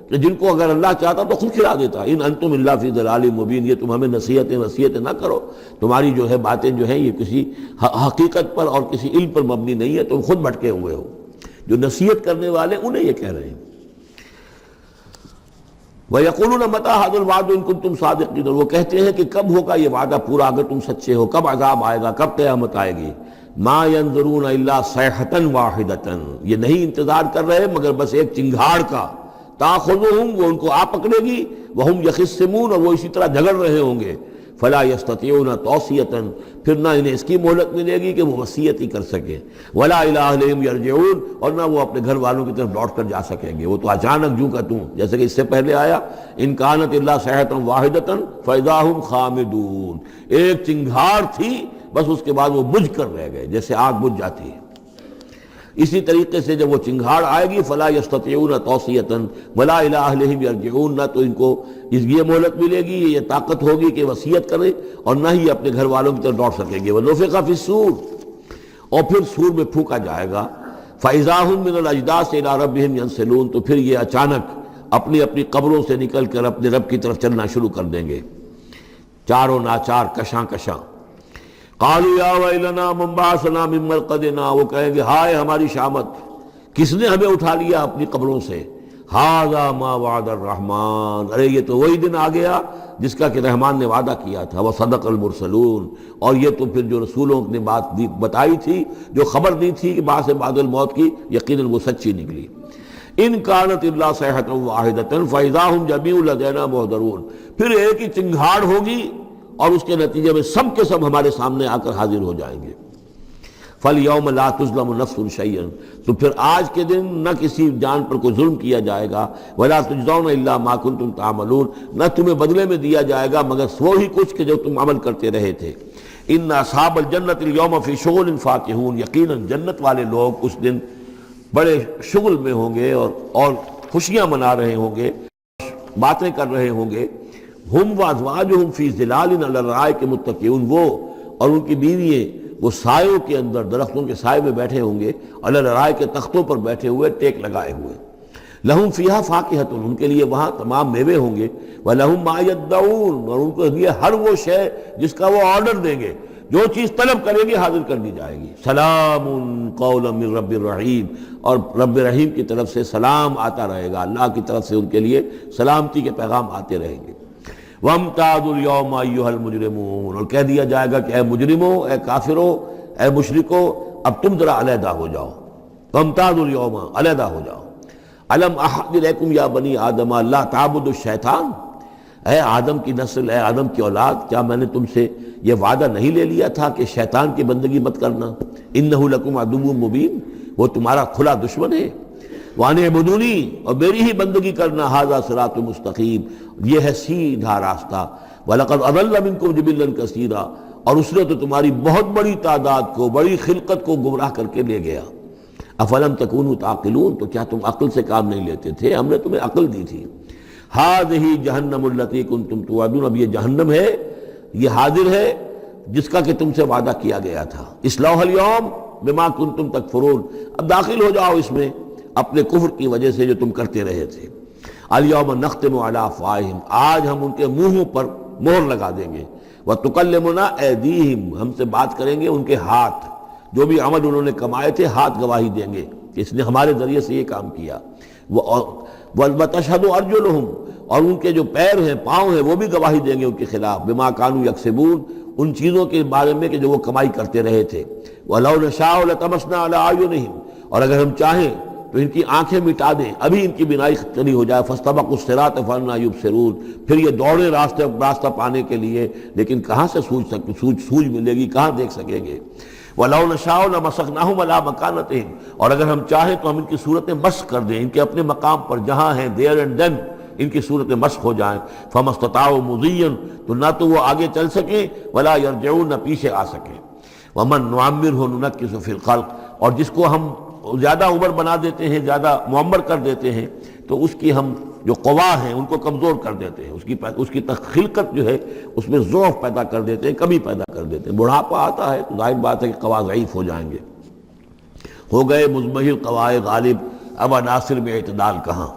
کہ جن کو اگر اللہ چاہتا تو خود کھلا دیتا۔ ان انتم الا فی ضلال مبین، یہ تم ہمیں نصیحتیں نہ کرو، تمہاری جو ہے باتیں جو ہیں یہ کسی حقیقت پر اور کسی علم پر مبنی نہیں ہے، تم خود بھٹکے ہوئے ہو۔ جو نصیحت کرنے والے انہیں یہ کہہ رہے ہیں۔ وَيَقُولُونَ مَتَىٰ هَٰذَا الْوَعْدُ إِن كُنتُمْ صَادِقِينَ، وہ کہتے ہیں کہ کب ہوگا یہ وعدہ پورا اگر تم سچے ہو، کب عذاب آئے گا، کب قیامت آئے گی۔ مَا يَنظُرُونَ إِلَّا صَيْحَةً وَاحِدَةً، یہ نہیں انتظار کر رہے مگر بس ایک چنگھاڑ کا، تاخذہم، وہ ان کو آ پکڑے گی، وہم یخصمون، اور وہ اسی طرح جھگڑ رہے ہوں گے، فلا یستطیعون توصیۃ، پھر نہ انہیں اس کی مہلت ملے گی کہ وہ وصیت ہی کر سکیں، ولا الی اہلہم یرجعون، اور نہ وہ اپنے گھر والوں کی طرف لوٹ کر جا سکیں گے، وہ تو اچانک جو کا توں، جیسے کہ اس سے پہلے آیا ان کانت الا صیحۃ واحدۃ فاذا ہم خامدون، ایک چنگھاڑ تھی بس اس کے بعد وہ بجھ کر رہ گئے، جیسے آگ بجھ جاتی ہے۔ اسی طریقے سے جب وہ چنگھاڑ آئے گی فلا یستطیعون توصیۃ ولا الی اہلہم یرجعون، نہ تو ان کو یہ مہلت ملے گی، یہ طاقت ہوگی کہ وصیت کریں، اور نہ ہی اپنے گھر والوں کی طرف لوٹ سکیں گے۔ ونفخ فی الصور، اور پھر سور میں پھونکا جائے گا، فاذا ہم من الاجداث الی ربہم ینسلون، تو پھر یہ اچانک اپنی اپنی قبروں سے نکل کر اپنے رب کی طرف چلنا شروع کر دیں گے، چاروں ناچار، کشاں کشاں۔ قالوا یا ویلنا من بعثنا من مرقدنا، وہ کہیں گے ہائے ہماری شامت، کس نے ہمیں اٹھا لیا اپنی قبروں سے۔ ھذا ما وعد الرحمن، ارے یہ تو وہی دن آ گیا جس کا کہ رحمان نے وعدہ کیا تھا، وصدق المرسلون، اور یہ تو پھر جو رسولوں نے بات بتائی تھی، جو خبر دی تھی کہ بعث بعد الموت کی، یقیناً وہ سچی نکلی۔ ان کانت الا صیحۃ واحدۃ فاذا ہم جمیع لدینا محضرون، پھر ایک ہی چنگھاڑ ہوگی اور اس کے نتیجے میں سب کے سب ہمارے سامنے آ کر حاضر ہو جائیں گے۔ فَالْيَوْمَ لَا تُظْلَمُ نَفْسٌ شَيْئًا، تو پھر آج کے دن نہ کسی جان پر کوئی ظلم کیا جائے گا، وَلَا تُجْزَوْنَ إِلَّا مَا كُنتُمْ تَعْمَلُونَ، نہ تمہیں بدلے میں دیا جائے گا مگر وہی کچھ کہ جو تم عمل کرتے رہے تھے۔ إِنَّ أَصْحَابَ الْجَنَّةِ الْيَوْمَ فِي شُغُلٍ فَاكِهُونَ، یقیناً جنت والے لوگ اس دن بڑے شغل میں ہوں گے اور خوشیاں منا رہے ہوں گے، باتیں کر رہے ہوں گے۔ ہم وازواجہم فی ظلال علی الارائک متکئون، وہ اور ان کی بیوییں وہ سایوں کے اندر، درختوں کے سائے میں بیٹھے ہوں گے، علی الارائک کے تختوں پر بیٹھے ہوئے، ٹیک لگائے ہوئے۔ لہم فیہا فاکہۃ، ان کے لیے وہاں تمام میوے ہوں گے، ولہم ما یدعون، اور ان کے لیے ہر وہ شے جس کا وہ آرڈر دیں گے، جو چیز طلب کریں گے حاضر کر دی جائے گی۔ سلام قولا من رب الرحیم، اور رب رحیم کی طرف سے سلام آتا رہے گا، اللہ کی طرف سے ان کے لیے سلامتی کے پیغام آتے رہیں گے۔ وَامْتَازُوا الْيَوْمَ أَيُّهَا الْمُجْرِمُونَ، اور کہہ دیا جائے گا کہ اے مجرموں، اے کافروں، اے مشرکوں، اب تم ذرا علیحدہ ہو جاؤ۔ وَامْتَازُوا الْيَوْمَ، علیحدہ ہو جاؤ۔ أَلَمْ أَعْهَدْ إِلَيْكُمْ يَا بَنِي آدَمَ أَلَّا تَعْبُدُوا الشَّيْطَانَ، اے آدم کی نسل، اے آدم کی اولاد، کیا میں نے تم سے یہ وعدہ نہیں لے لیا تھا کہ شیطان کی بندگی مت کرنا؟ إِنَّهُ لَكُمْ عَدُوٌّ مُبِينٌ، وہ تمہارا کھلا دشمن ہے۔ وَأَنِ اعْبُدُونِي، اور میری ہی بندگی کرنا، هَذَا صِرَاطٌ مُسْتَقِيمٌ، یہ ہے سیدھا راستہ۔ وَلَقَدْ أَضَلَّ مِنكُمْ جِبِلًّا كَثِيرًا، اور اس نے تو تمہاری بہت بڑی تعداد کو، بڑی خلقت کو گمراہ کر کے لے گیا۔ افلم تکونوا تعقلون، تو کیا تم عقل سے کام نہیں لیتے تھے؟ ہم نے تمہیں عقل دی تھی۔ ہذہ جہنم التی کنتم توعدون، اب یہ جہنم ہے، یہ حاضر ہے جس کا کہ تم سے وعدہ کیا گیا تھا۔ اصلوها اليوم بما کنتم تکفرون، اب داخل ہو جاؤ اس میں اپنے کفر کی وجہ سے جو تم کرتے رہے تھے۔ الیوم نختم علی افواہہم، آج ہم ان کے منہوں پر مہر لگا دیں گے۔ وتکلمنا ایدیہم، ہم سے بات کریں گے ان کے ہاتھ، جو بھی عمل انہوں نے کمائے تھے ہاتھ گواہی دیں گے کہ اس نے ہمارے ذریعے سے یہ کام کیا۔ وتشہد ارجلہم، اور ان کے جو پیر ہیں، پاؤں ہیں، وہ بھی گواہی دیں گے ان کے خلاف، بما کانوا یکسبون، ان چیزوں کے بارے میں کہ جو وہ کمائی کرتے رہے تھے۔ وَلَوْ نَشَاءُ لَطَمَسْنَا عَلَىٰ أَعْيُنِهِمْ، اور اگر ہم چاہیں تو ان کی آنکھیں مٹا دیں، ابھی ان کی بینائی چلی ہو جائے۔ فَاسْتَبَقُوا الصِّرَاطَ فَأَنَّىٰ يُبْصِرُونَ، پھر یہ دوڑے راستہ پانے کے لیے، لیکن کہاں سے سوجھ ملے گی، کہاں دیکھ سکیں گے۔ وَلَوْ نَشَاءُ لَمَسَخْنَاهُمْ عَلَىٰ مَكَانَتِهِمْ، اور اگر ہم چاہیں تو ہم ان کی صورتیں مسخ کر دیں، ان کے اپنے مقام پر جہاں ہیں، there and then ان کی صورتیں مسخ ہو جائیں۔ فَمَا اسْتَطَاعُوا مُضِيًّا، تو نہ تو وہ آگے چل سکیں، وَلَا يَرْجِعُونَ، نہ پیچھے آ سکیں۔ وَمَن نُعَمِّرْهُ نُنَكِّسُ فِي الْخَلْقِ، اور جس کو ہم زیادہ عمر بنا دیتے ہیں، زیادہ معمر کر دیتے ہیں، تو اس کی ہم جو قوا ہیں ان کو کمزور کر دیتے ہیں، اس کی خلقت جو ہے اس میں ضعف پیدا کر دیتے ہیں، کمی پیدا کر دیتے ہیں۔ بڑھاپا آتا ہے تو ظاہر بات ہے کہ قوا ضعیف ہو جائیں گے، ہو گئے مزمحل قوائے غالب، اب عناصر میں اعتدال کہاں۔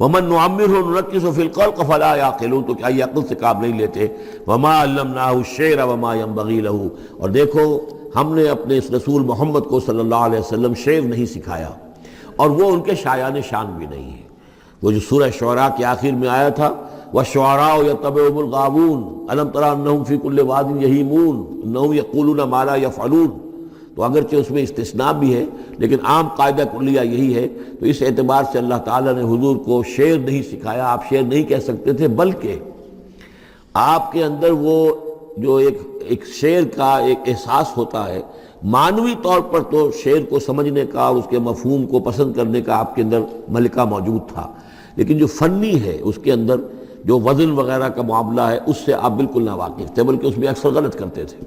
وَمَن نُعَمِّرْهُ نُنَكِّسُ فِي الْخَلْقِ فَلَا يَعْقِلُونَ، تو کیا یہ عقل سے کام نہیں لیتے۔ وَمَا عَلَّمْنَاهُ الشِّعْرَ وَمَا يَنبَغِي لَهُ، اور دیکھو ہم نے اپنے اس رسول محمد کو صلی اللہ علیہ وسلم شعر نہیں سکھایا، اور وہ ان کے شایان شان بھی نہیں ہے۔ وہ جو سورہ شعراء کے آخر میں آیا تھا، وَالشُّعَرَاءُ يَتَّبِعُهُمُ الْغَاوُونَ أَلَمْ تَرَ أَنَّهُمْ فِي كُلِّ وَادٍ يَهِيمُونَ إِنَّهُمْ يَقُولُونَ مَا لَا يَفْعَلُونَ، تو اگرچہ اس میں استثناء بھی ہے لیکن عام قاعدہ کلیہ یہی ہے۔ تو اس اعتبار سے اللہ تعالیٰ نے حضور کو شعر نہیں سکھایا، آپ شعر نہیں کہہ سکتے تھے، بلکہ آپ کے اندر وہ جو ایک شعر کا ایک احساس ہوتا ہے، معنوی طور پر تو شعر کو سمجھنے کا اور اس کے مفہوم کو پسند کرنے کا آپ کے اندر ملکہ موجود تھا، لیکن جو فنی ہے اس کے اندر جو وزن وغیرہ کا معاملہ ہے اس سے آپ بالکل ناواقف تھے، بلکہ اس میں اکثر غلط کرتے تھے۔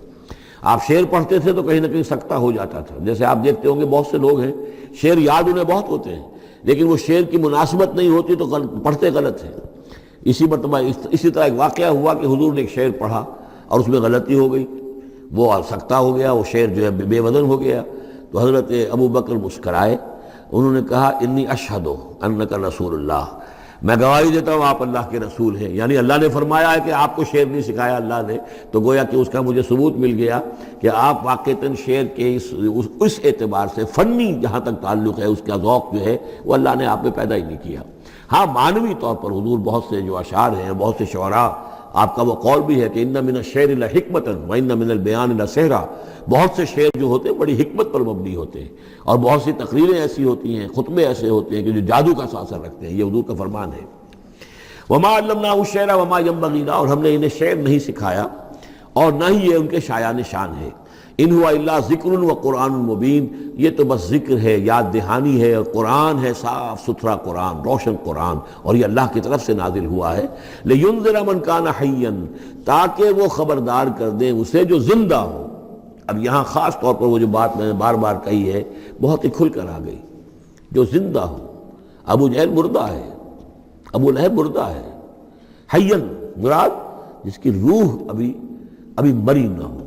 آپ شعر پڑھتے تھے تو کہیں نہ کہیں سکتہ ہو جاتا تھا، جیسے آپ دیکھتے ہوں گے بہت سے لوگ ہیں شعر یاد انہیں بہت ہوتے ہیں، لیکن وہ شعر کی مناسبت نہیں ہوتی تو پڑھتے غلط ہیں۔ اسی مرتبہ اسی طرح ایک واقعہ ہوا کہ حضور نے ایک شعر پڑھا اور اس میں غلطی ہو گئی، وہ سکتہ ہو گیا، وہ شعر جو ہے بے وزن ہو گیا۔ تو حضرت ابو بکر مسکرائے، انہوں نے کہا انی اشہد انک رسول اللہ، میں گواہی دیتا ہوں آپ اللہ کے رسول ہیں، یعنی اللہ نے فرمایا ہے کہ آپ کو شعر نہیں سکھایا اللہ نے، تو گویا کہ اس کا مجھے ثبوت مل گیا کہ آپ واقعتاً شعر کے اس اعتبار سے فنی جہاں تک تعلق ہے اس کا ذوق جو ہے وہ اللہ نے آپ میں پیدا ہی نہیں کیا۔ ہاں معنوی طور پر حضور بہت سے جو اشعار ہیں، بہت سے شعراء، آپ کا وہ قول بھی ہے کہ ان من الشعر لحکمۃ وان من البیان لسحرا، بہت سے شعر جو ہوتے ہیں بڑی حکمت پر مبنی ہوتے ہیں، اور بہت سی تقریریں ایسی ہوتی ہیں، خطبے ایسے ہوتے ہیں کہ جو جادو کا اثر رکھتے ہیں، یہ حضور کا فرمان ہے۔ وما علمناه الشعر وما ينبغي له، اور ہم نے انہیں شعر نہیں سکھایا اور نہ ہی یہ ان کے شایان شان ہے۔ ان ہوا الا ذکر و قرآن مبین، یہ تو بس ذکر ہے، یاد دہانی ہے، اور قرآن ہے، صاف ستھرا قرآن، روشن قرآن، اور یہ اللہ کی طرف سے نازل ہوا ہے۔ لینذر من کان حیا، تاکہ وہ خبردار کر دیں اسے جو زندہ ہو۔ اب یہاں خاص طور پر وہ جو بات میں نے بار بار کہی ہے بہت ہی کھل کر آ گئی، جو زندہ ہو۔ ابو جہل مردہ ہے، ابو لہب مردہ ہے، حیا مراد جس کی روح ابھی مری نہ ہو،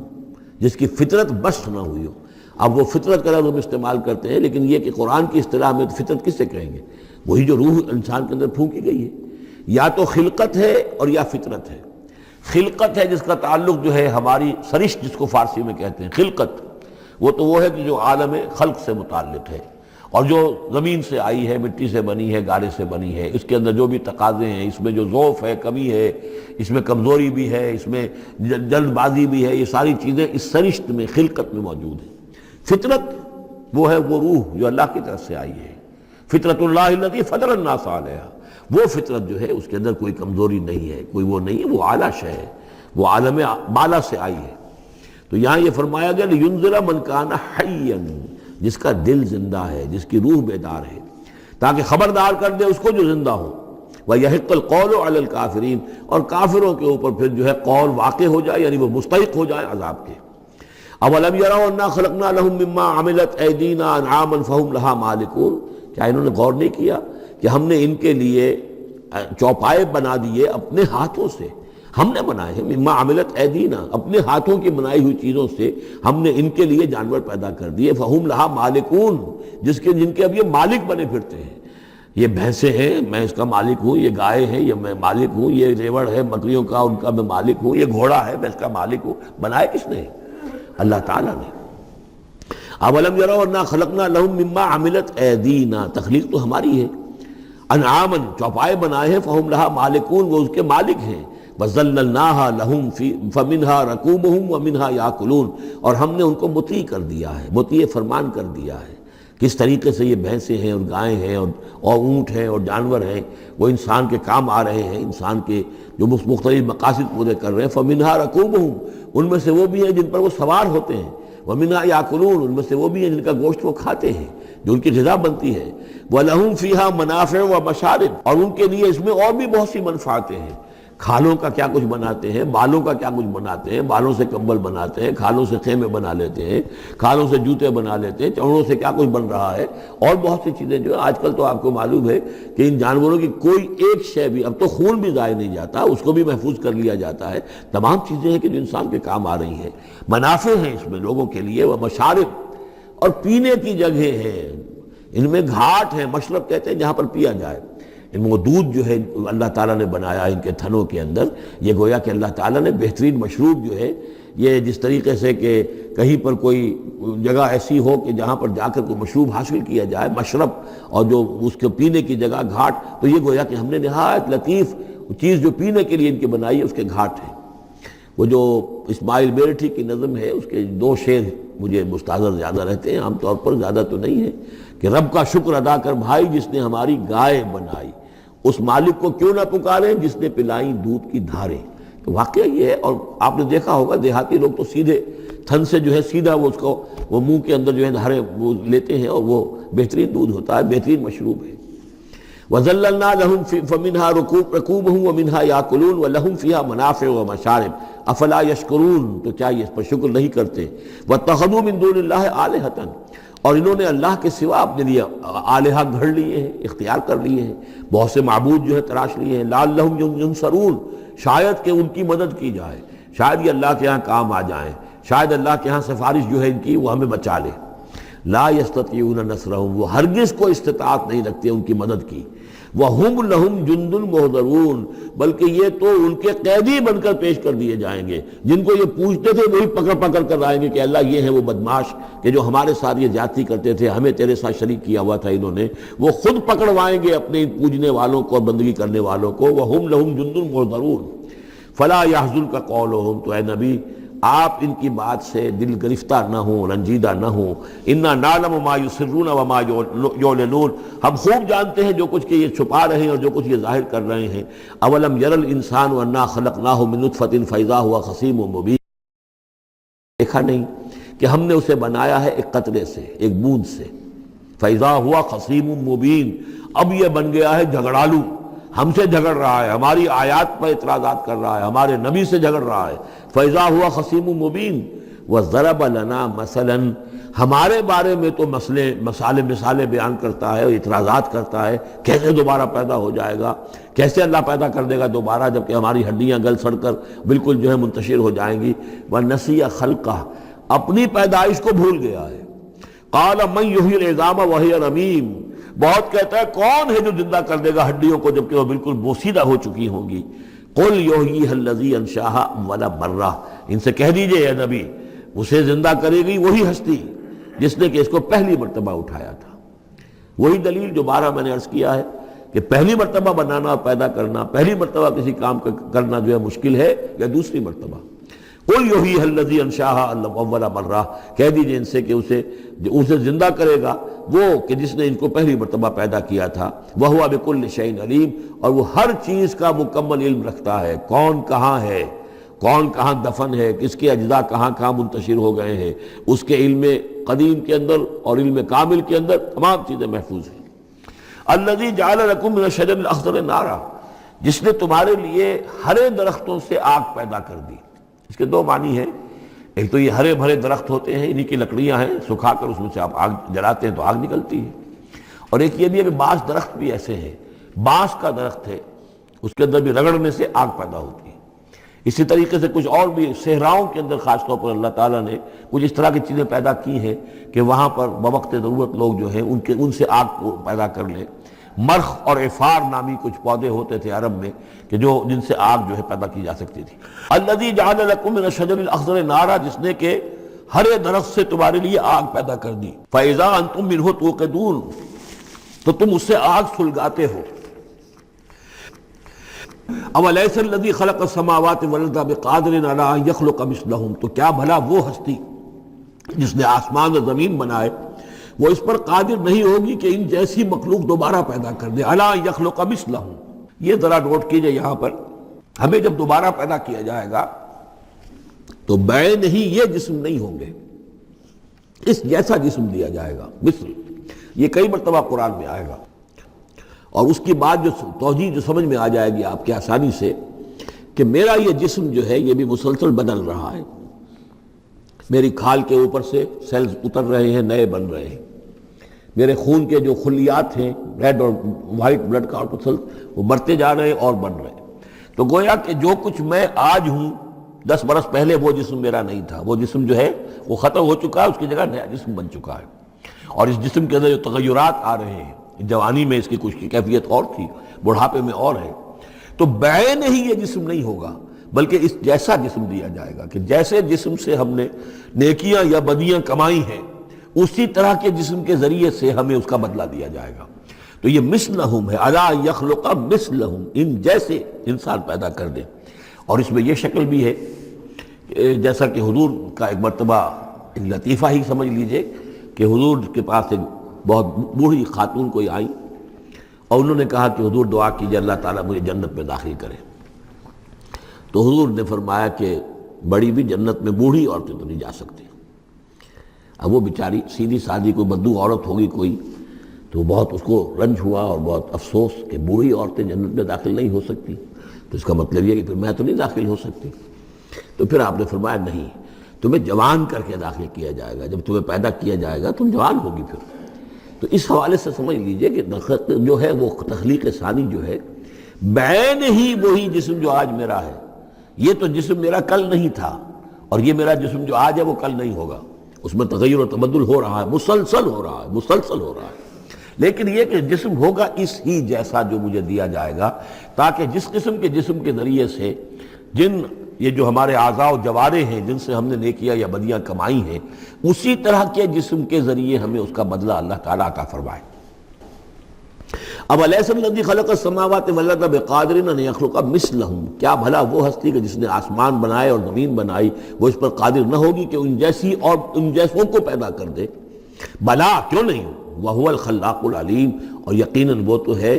جس کی فطرت بس نہ ہوئی ہو۔ اب وہ فطرت کا لفظ ہم استعمال کرتے ہیں، لیکن یہ کہ قرآن کی اصطلاح میں فطرت کس سے کہیں گے؟ وہی جو روح انسان کے اندر پھونکی گئی ہے، یا تو خلقت ہے اور یا فطرت ہے۔ خلقت ہے جس کا تعلق جو ہے ہماری سرشت جس کو فارسی میں کہتے ہیں خلقت، وہ ہے کہ جو عالم خلق سے متعلق ہے، اور جو زمین سے آئی ہے، مٹی سے بنی ہے، گارے سے بنی ہے، اس کے اندر جو بھی تقاضے ہیں، اس میں جو ضعف ہے، کمی ہے، اس میں کمزوری بھی ہے، اس میں جلد بازی بھی ہے، یہ ساری چیزیں اس سرشت میں خلقت میں موجود ہیں۔ فطرت وہ ہے وہ روح جو اللہ کی طرف سے آئی ہے، فطرت اللہ التی فطر الناس علیہا، وہ فطرت جو ہے اس کے اندر کوئی کمزوری نہیں ہے، کوئی وہ نہیں ہے، وہ اعلیٰ شے ہے، وہ عالم بالا سے آئی ہے۔ تو یہاں یہ فرمایا گیا لِيُنذِرَ مَنْ كَانَ حَيًّا، جس کا دل زندہ ہے، جس کی روح بیدار ہے، تاکہ خبردار کر دے اس کو جو زندہ ہو۔ وَيَحِقَّ الْقَوْلُ عَلَى الْكَافِرِينَ، اور کافروں کے اوپر پھر جو ہے قول واقع ہو جائے، یعنی وہ مستحق ہو جائے عذاب کے۔ أَوَلَمْ يَرَوْا أَنَّا خَلَقْنَا لَهُم مِّمَّا عَمِلَتْ أَيْدِينَا أَنْعَامًا فَهُمْ لَهَا مَالِكُونَ، کیا انہوں نے غور نہیں کیا کہ ہم نے ان کے لیے چوپائے بنا دیے اپنے ہاتھوں سے، ہم نے بنائے ہیں، مما عملت ایدینا، اپنے ہاتھوں کی بنائی ہوئی چیزوں سے ہم نے ان کے لیے جانور پیدا کر دیے، فہم لہا مالکون، جن کے اب یہ مالک بنے پھرتے ہیں۔ یہ بھینسیں ہیں، میں اس کا مالک ہوں، یہ گائے ہیں، یہ میں مالک ہوں، یہ ریوڑ ہے بکریوں کا، ان کا میں مالک ہوں، یہ گھوڑا ہے، میں اس کا مالک ہوں۔ بنائے کس نے؟ اللہ تعالیٰ نے۔ اولم یروا انا خلقنا لهم مما عملت ایدینا، تخلیق تو ہماری ہے، انعاماً چوپائے بنائے ہیں، فہم لہا مالکون، وہ اس کے مالک ہیں، وَذَلَّلْنَاهَا لَهُمْ فَمِنْهَا رَكُوبُهُمْ وَمِنْهَا يَأْكُلُونَ، اور ہم نے ان کو مطیع کر دیا ہے، مطیع فرمان کر دیا ہے۔ کس طریقے سے یہ بھینسیں ہیں اور گائیں ہیں اور اونٹ ہیں اور جانور ہیں، وہ انسان کے کام آ رہے ہیں، انسان کے جو مختلف مقاصد پورے کر رہے ہیں۔ فَمِنْهَا رَكُوبُهُمْ، ان میں سے وہ بھی ہیں جن پر وہ سوار ہوتے ہیں، وَمِنْهَا يَأْكُلُونَ، ان میں سے وہ بھی ہیں جن کا گوشت وہ کھاتے ہیں، جو ان کی غذا بنتی ہے۔ وَلَهُمْ فِيهَا مَنَافِعُ وَمَشَارِبُ، اور ان کے لیے اس میں اور بھی بہت سی منفعتیں ہیں۔ کھالوں کا کیا کچھ بناتے ہیں، بالوں کا کیا کچھ بناتے ہیں، بالوں سے کمبل بناتے ہیں، کھالوں سے خیمے بنا لیتے ہیں، کھالوں سے جوتے بنا لیتے ہیں، چمڑوں سے کیا کچھ بن رہا ہے، اور بہت سی چیزیں جو آج کل تو آپ کو معلوم ہے کہ ان جانوروں کی کوئی ایک شے بھی، اب تو خون بھی ضائع نہیں جاتا، اس کو بھی محفوظ کر لیا جاتا ہے۔ تمام چیزیں ہیں کہ جو انسان کے کام آ رہی ہیں، منافع ہیں اس میں لوگوں کے لیے، وہ مشارب، اور پینے کی جگہیں ہیں، ان میں گھاٹ ہیں، مشرب کہتے ہیں جہاں پر پیا جائے۔ ان وہ دودھ جو ہے اللہ تعالیٰ نے بنایا ان کے تھنوں کے اندر، یہ گویا کہ اللہ تعالیٰ نے بہترین مشروب جو ہے، یہ جس طریقے سے کہ کہیں پر کوئی جگہ ایسی ہو کہ جہاں پر جا کر کوئی مشروب حاصل کیا جائے، مشرب، اور جو اس کے پینے کی جگہ گھاٹ، تو یہ گویا کہ ہم نے نہایت لطیف چیز جو پینے کے لیے ان کی بنائی ہے، اس کے گھاٹ ہیں۔ وہ جو اسماعیل بیرٹھی کی نظم ہے، اس کے دو شعر مجھے مستحضر زیادہ رہتے ہیں، عام طور پر زیادہ تو نہیں ہے، کہ رب کا شکر ادا کر بھائی جس نے ہماری گائے بنائی، اس مالک کو کیوں نہ پکاریں جس نے پلائیں دودھ کی دھاریں۔ تو واقعہ یہ ہے، اور آپ نے دیکھا ہوگا دیہاتی لوگ تو سیدھے تھن سے جو ہے سیدھا وہ اس کو وہ منہ کے اندر جو ہے دھاریں وہ لیتے ہیں، اور وہ بہترین دودھ ہوتا ہے، بہترین مشروب ہے۔ وَذَلَّلْنَا لَهُمْ فَمِنْهَا رَكُوبُهُمْ وَمِنْهَا يَأْكُلُونَ وَلَهُمْ فِيهَا مَنَافِعُ وَمَشَارِبُ أَفَلَا يَشْكُرُونَ، تو کیا یہ اس پر شکر نہیں کرتے؟ وَاتَّخَذُوا مِن دُونِ اللَّهِ آلِهَةً، اور انہوں نے اللہ کے سوا اپنے لیے آلہہ گھڑ لیے ہیں، اختیار کر لیے ہیں، بہت سے معبود جو ہے تراش لیے ہیں، لَعَلَّهُمْ يُنصَرُونَ، شاید کہ ان کی مدد کی جائے، شاید یہ اللہ کے ہاں کام آ جائیں، شاید اللہ کے ہاں سفارش جو ہے ان کی وہ ہمیں بچا لے۔ لا یستطیعون نصرہم، وہ ہرگز کو استطاعت نہیں رکھتے ان کی مدد کی۔ وہم لہم جند محضرون، بلکہ یہ تو ان کے قیدی بن کر پیش کر دیے جائیں گے، جن کو یہ پوچھتے تھے وہی پکڑ پکڑ کر آئیں گے کہ اللہ یہ ہیں وہ بدماش کہ جو ہمارے ساتھ یہ زیادتی کرتے تھے، ہمیں تیرے ساتھ شریک کیا ہوا تھا انہوں نے، وہ خود پکڑوائیں گے اپنے پوجنے والوں کو اور بندگی کرنے والوں کو۔ وہم لہم جند محضرون فلا یحزنک قولہم، تو اے نبی آپ ان کی بات سے دل گرفتہ نہ ہوں، رنجیدہ نہ ہوں۔ انا نعلم ما یسرون وما یعلنون، ہم خوب جانتے ہیں جو کچھ کہ یہ چھپا رہے ہیں اور جو کچھ یہ ظاہر کر رہے ہیں۔ اولم یر الانسان انا خلقناہ من نطفۃ فاذا هو خصیم مبین، دیکھا نہیں کہ ہم نے اسے بنایا ہے ایک قطرے سے، ایک بوند سے، فاذا هو خصیم مبین، اب یہ بن گیا ہے جھگڑالو، ہم سے جھگڑ رہا ہے، ہماری آیات پر اعتراضات کر رہا ہے، ہمارے نبی سے جھگڑ رہا ہے۔ فَإِذَا هُوَ خَصِيمٌ مُّبِينٌ وَضَرَبَ لَنَا مَثَلًا، ہمارے بارے میں تو مثالیں بیان کرتا ہے، اعتراضات کرتا ہے، کیسے دوبارہ پیدا ہو جائے گا، کیسے اللہ پیدا کر دے گا دوبارہ جبکہ ہماری ہڈیاں گل سڑ کر بالکل جو ہے منتشر ہو جائیں گی۔ وَنَسِيَ خَلْقَهُ، اپنی پیدائش کو بھول گیا ہے۔ قَالَ مَن يُحْيِي الْعِظَامَ وَهِيَ رَمِيمٌ، بہت کہتا ہے کون ہے جو زندہ کر دے گا ہڈیوں کو جبکہ وہ بالکل بوسیدہ ہو چکی ہوں گی۔ قل یحییھا الذی انشاھا اول مرہ، ان سے کہہ دیجئے اے نبی، اسے زندہ کرے گی وہی ہستی جس نے کہ اس کو پہلی مرتبہ اٹھایا تھا۔ وہی دلیل جو 12 میں نے عرض کیا ہے کہ پہلی مرتبہ بنانا اور پیدا کرنا، پہلی مرتبہ کسی کام کرنا جو ہے مشکل ہے، یا دوسری مرتبہ۔ قل یحییھا الذی انشاھا اول مرہ، کہہ دیجئے ان سے کہ اسے زندہ کرے گا وہ کہ جس نے ان کو پہلی مرتبہ پیدا کیا تھا، وہو بکل شیء علیم، اور وہ ہر چیز کا مکمل علم رکھتا ہے، کون کہاں ہے، کون کہاں دفن ہے، کس کے اجزاء کہاں کہاں منتشر ہو گئے ہیں، اس کے علم قدیم کے اندر اور علم کامل کے اندر تمام چیزیں محفوظ ہیں۔ الذی جعل لکم من الشجر الاخضر نارا، جس نے تمہارے لیے ہرے درختوں سے آگ پیدا کر دی۔ اس کے دو معنی ہیں، ایک تو یہ ہرے بھرے درخت ہوتے ہیں، انہی کی لکڑیاں ہیں، سکھا کر اس میں سے آپ آگ جلاتے ہیں تو آگ نکلتی ہے، اور ایک یہ بھی ہے کہ بعض درخت بھی ایسے ہیں، بانس کا درخت ہے، اس کے اندر بھی رگڑنے سے آگ پیدا ہوتی ہے۔ اسی طریقے سے کچھ اور بھی صحراؤں کے اندر خاص طور پر اللہ تعالیٰ نے کچھ اس طرح کی چیزیں پیدا کی ہیں کہ وہاں پر بوقت ضرورت لوگ جو ہیں ان سے آگ کو پیدا کر لیں۔ مرخ اور عفار نامی کچھ پودے ہوتے تھے عرب میں کہ جن سے آگ جو ہے پیدا کی جا سکتی تھی۔ الذی جعل لکم من الشجر الاخضر نارا، جس نے کہ ہرے درخت سے تمہارے لیے آگ پیدا کر دی۔ فاذا انتم منہ توقدون، تو تم اس سے آگ سلگاتے ہو۔ اولیس الذی خلق السماوات والارض بقادر علی ان یخلق مثلہم، تو کیا بھلا وہ ہستی جس نے آسمان و زمین بنائے وہ اس پر قادر نہیں ہوگی کہ ان جیسی مخلوق دوبارہ پیدا کر دے۔ الا یخلق مثلہم، یہ ذرا نوٹ کیجئے یہاں پر، ہمیں جب دوبارہ پیدا کیا جائے گا تو بعین ہی یہ جسم نہیں ہوں گے، اس جیسا جسم دیا جائے گا۔ مثل یہ کئی مرتبہ قرآن میں آئے گا، اور اس کی بات جو توجیہ جو سمجھ میں آ جائے گی آپ کے آسانی سے کہ میرا یہ جسم جو ہے یہ بھی مسلسل بدل رہا ہے، میری کھال کے اوپر سے سیلز اتر رہے ہیں، نئے بن رہے ہیں، میرے خون کے جو خلیات ہیں ریڈ اور وائٹ بلڈ کارپسلز وہ بڑھتے جا رہے ہیں اور بن رہے ہیں۔ تو گویا کہ جو کچھ میں آج ہوں 10 برس پہلے وہ جسم میرا نہیں تھا، وہ جسم جو ہے وہ ختم ہو چکا ہے، اس کی جگہ نیا جسم بن چکا ہے، اور اس جسم کے اندر جو تغیرات آ رہے ہیں، جوانی میں اس کی کچھ کی کیفیت اور تھی، بڑھاپے میں اور ہے، تو بعین ہی یہ جسم نہیں ہوگا بلکہ اس جیسا جسم دیا جائے گا کہ جیسے جسم سے ہم نے نیکیاں یا بدیاں کمائی ہیں اسی طرح کے جسم کے ذریعے سے ہمیں اس کا بدلہ دیا جائے گا۔ تو یہ مثلہم ہے، الا یخلق مثلہم، ان جیسے انسان پیدا کر دے۔ اور اس میں یہ شکل بھی ہے جیسا کہ حضور کا ایک مرتبہ ایک لطیفہ ہی سمجھ لیجئے کہ حضور کے پاس ایک بہت بوڑھی خاتون کوئی آئی اور انہوں نے کہا کہ حضور دعا کیجئے اللہ تعالیٰ مجھے جنت میں داخل کرے۔ تو حضور نے فرمایا کہ بڑی بھی جنت میں بوڑھی عورتیں تو نہیں جا سکتی۔ اب وہ بیچاری سیدھی سادھی کوئی بدو عورت ہوگی کوئی، تو بہت اس کو رنج ہوا اور بہت افسوس کہ بوڑھی عورتیں جنت میں داخل نہیں ہو سکتی، تو اس کا مطلب یہ کہ پھر میں تو نہیں داخل ہو سکتی۔ تو پھر آپ نے فرمایا نہیں، تمہیں جوان کر کے داخل کیا جائے گا، جب تمہیں پیدا کیا جائے گا تم جوان ہوگی پھر۔ تو اس حوالے سے سمجھ لیجئے کہ جو ہے وہ تخلیق ثانی جو ہے بعین ہی وہی جسم جو آج میرا ہے، یہ تو جسم میرا کل نہیں تھا، اور یہ میرا جسم جو آج ہے وہ کل نہیں ہوگا، اس میں تغیر و تبدل ہو رہا ہے، مسلسل ہو رہا ہے، مسلسل ہو رہا ہے۔ لیکن یہ کہ جسم ہوگا اس ہی جیسا جو مجھے دیا جائے گا، تاکہ جس قسم کے جسم کے ذریعے سے یہ جو ہمارے اعضاء و جوارے ہیں جن سے ہم نے نیکیاں یا بدیاں کمائی ہیں، اسی طرح کے جسم کے ذریعے ہمیں اس کا بدلہ اللہ تعالیٰ عطا فرمائے۔ اب الیس الذی خلق السماوات والارض بقادر ان یخلق مثلہم، کیا بھلا وہ ہستی کہ جس نے آسمان بنائے اور زمین بنائی وہ اس پر قادر نہ ہوگی کہ ان جیسی اور ان جیسوں کو پیدا کر دے؟ بلا، کیوں نہیں، وہو الخلاق العلیم، اور یقیناً وہ تو ہے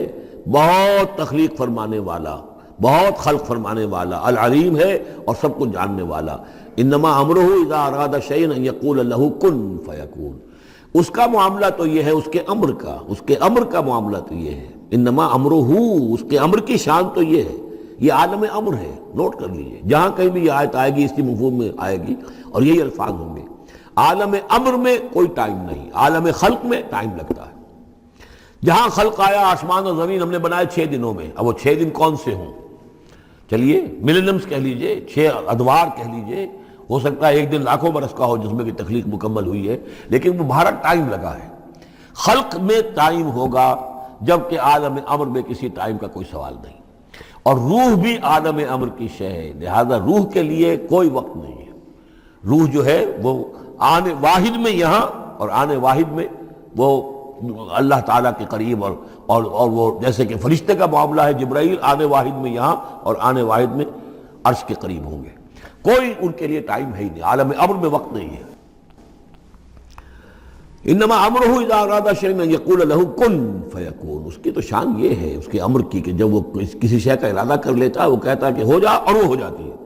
بہت تخلیق فرمانے والا، بہت خلق فرمانے والا، العلیم ہے اور سب کو جاننے والا۔ انما امرہ اذا اراد شیئا ان یقول لہ کن فیکون، اس کا معاملہ تو یہ ہے، اس کے امر کا معاملہ تو یہ ہے، انما امرہ، اس کے امر کی شان تو یہ ہے، یہ عالم امر ہے، نوٹ کر لیجئے، جہاں کہیں بھی یہ آیت آئے گی اس کی مفہوم میں آئے گی اور یہی الفاظ ہوں گے۔ عالم امر میں کوئی ٹائم نہیں، عالم خلق میں ٹائم لگتا ہے۔ جہاں خلق آیا آسمان اور زمین ہم نے بنائے 6 دنوں میں، اب وہ 6 دن کون سے ہوں؟ چلیے ملینمز کہہ لیجئے، 6 ادوار کہہ لیجئے، ہو سکتا ہے ایک دن لاکھوں برس کا ہو جس میں بھی تخلیق مکمل ہوئی ہے، لیکن وہ بھارت ٹائم لگا ہے۔ خلق میں ٹائم ہوگا جبکہ عالم امر میں کسی ٹائم کا کوئی سوال نہیں۔ اور روح بھی عالم امر کی شے ہے، لہذا روح کے لیے کوئی وقت نہیں ہے۔ روح جو ہے وہ آنے واحد میں یہاں اور آنے واحد میں وہ اللہ تعالیٰ کے قریب، اور وہ جیسے کہ فرشتے کا معاملہ ہے، جبرائیل آنے واحد میں یہاں اور آنے واحد میں عرش کے قریب ہوں گے، کوئی ان کے لیے ٹائم ہے ہی نہیں، عالم امر میں وقت نہیں ہے۔ انما امرہ اذا اراد شیئا ان یقول له کن فیکون، اس کی تو شان یہ ہے اس کے امر کی کہ جب وہ کسی شے کا ارادہ کر لیتا ہے وہ کہتا ہے کہ ہو جا، اور وہ ہو جاتی ہے۔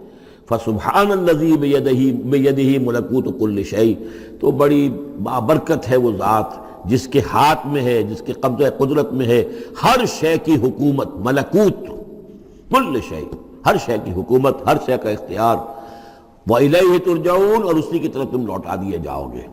فسبحان الذی بیدہ ملکوت کل شیء، تو بڑی بابرکت ہے وہ ذات جس کے ہاتھ میں ہے، جس کے قبضہ قدرت میں ہے ہر شے کی حکومت، ملکوت کل شیء، ہر شے کی حکومت، ہر شے کا اختیار۔ وَإِلَيْهِ تُرْجَعُونَ، اور اسی کی طرف تم لوٹا دیے جاؤ گے۔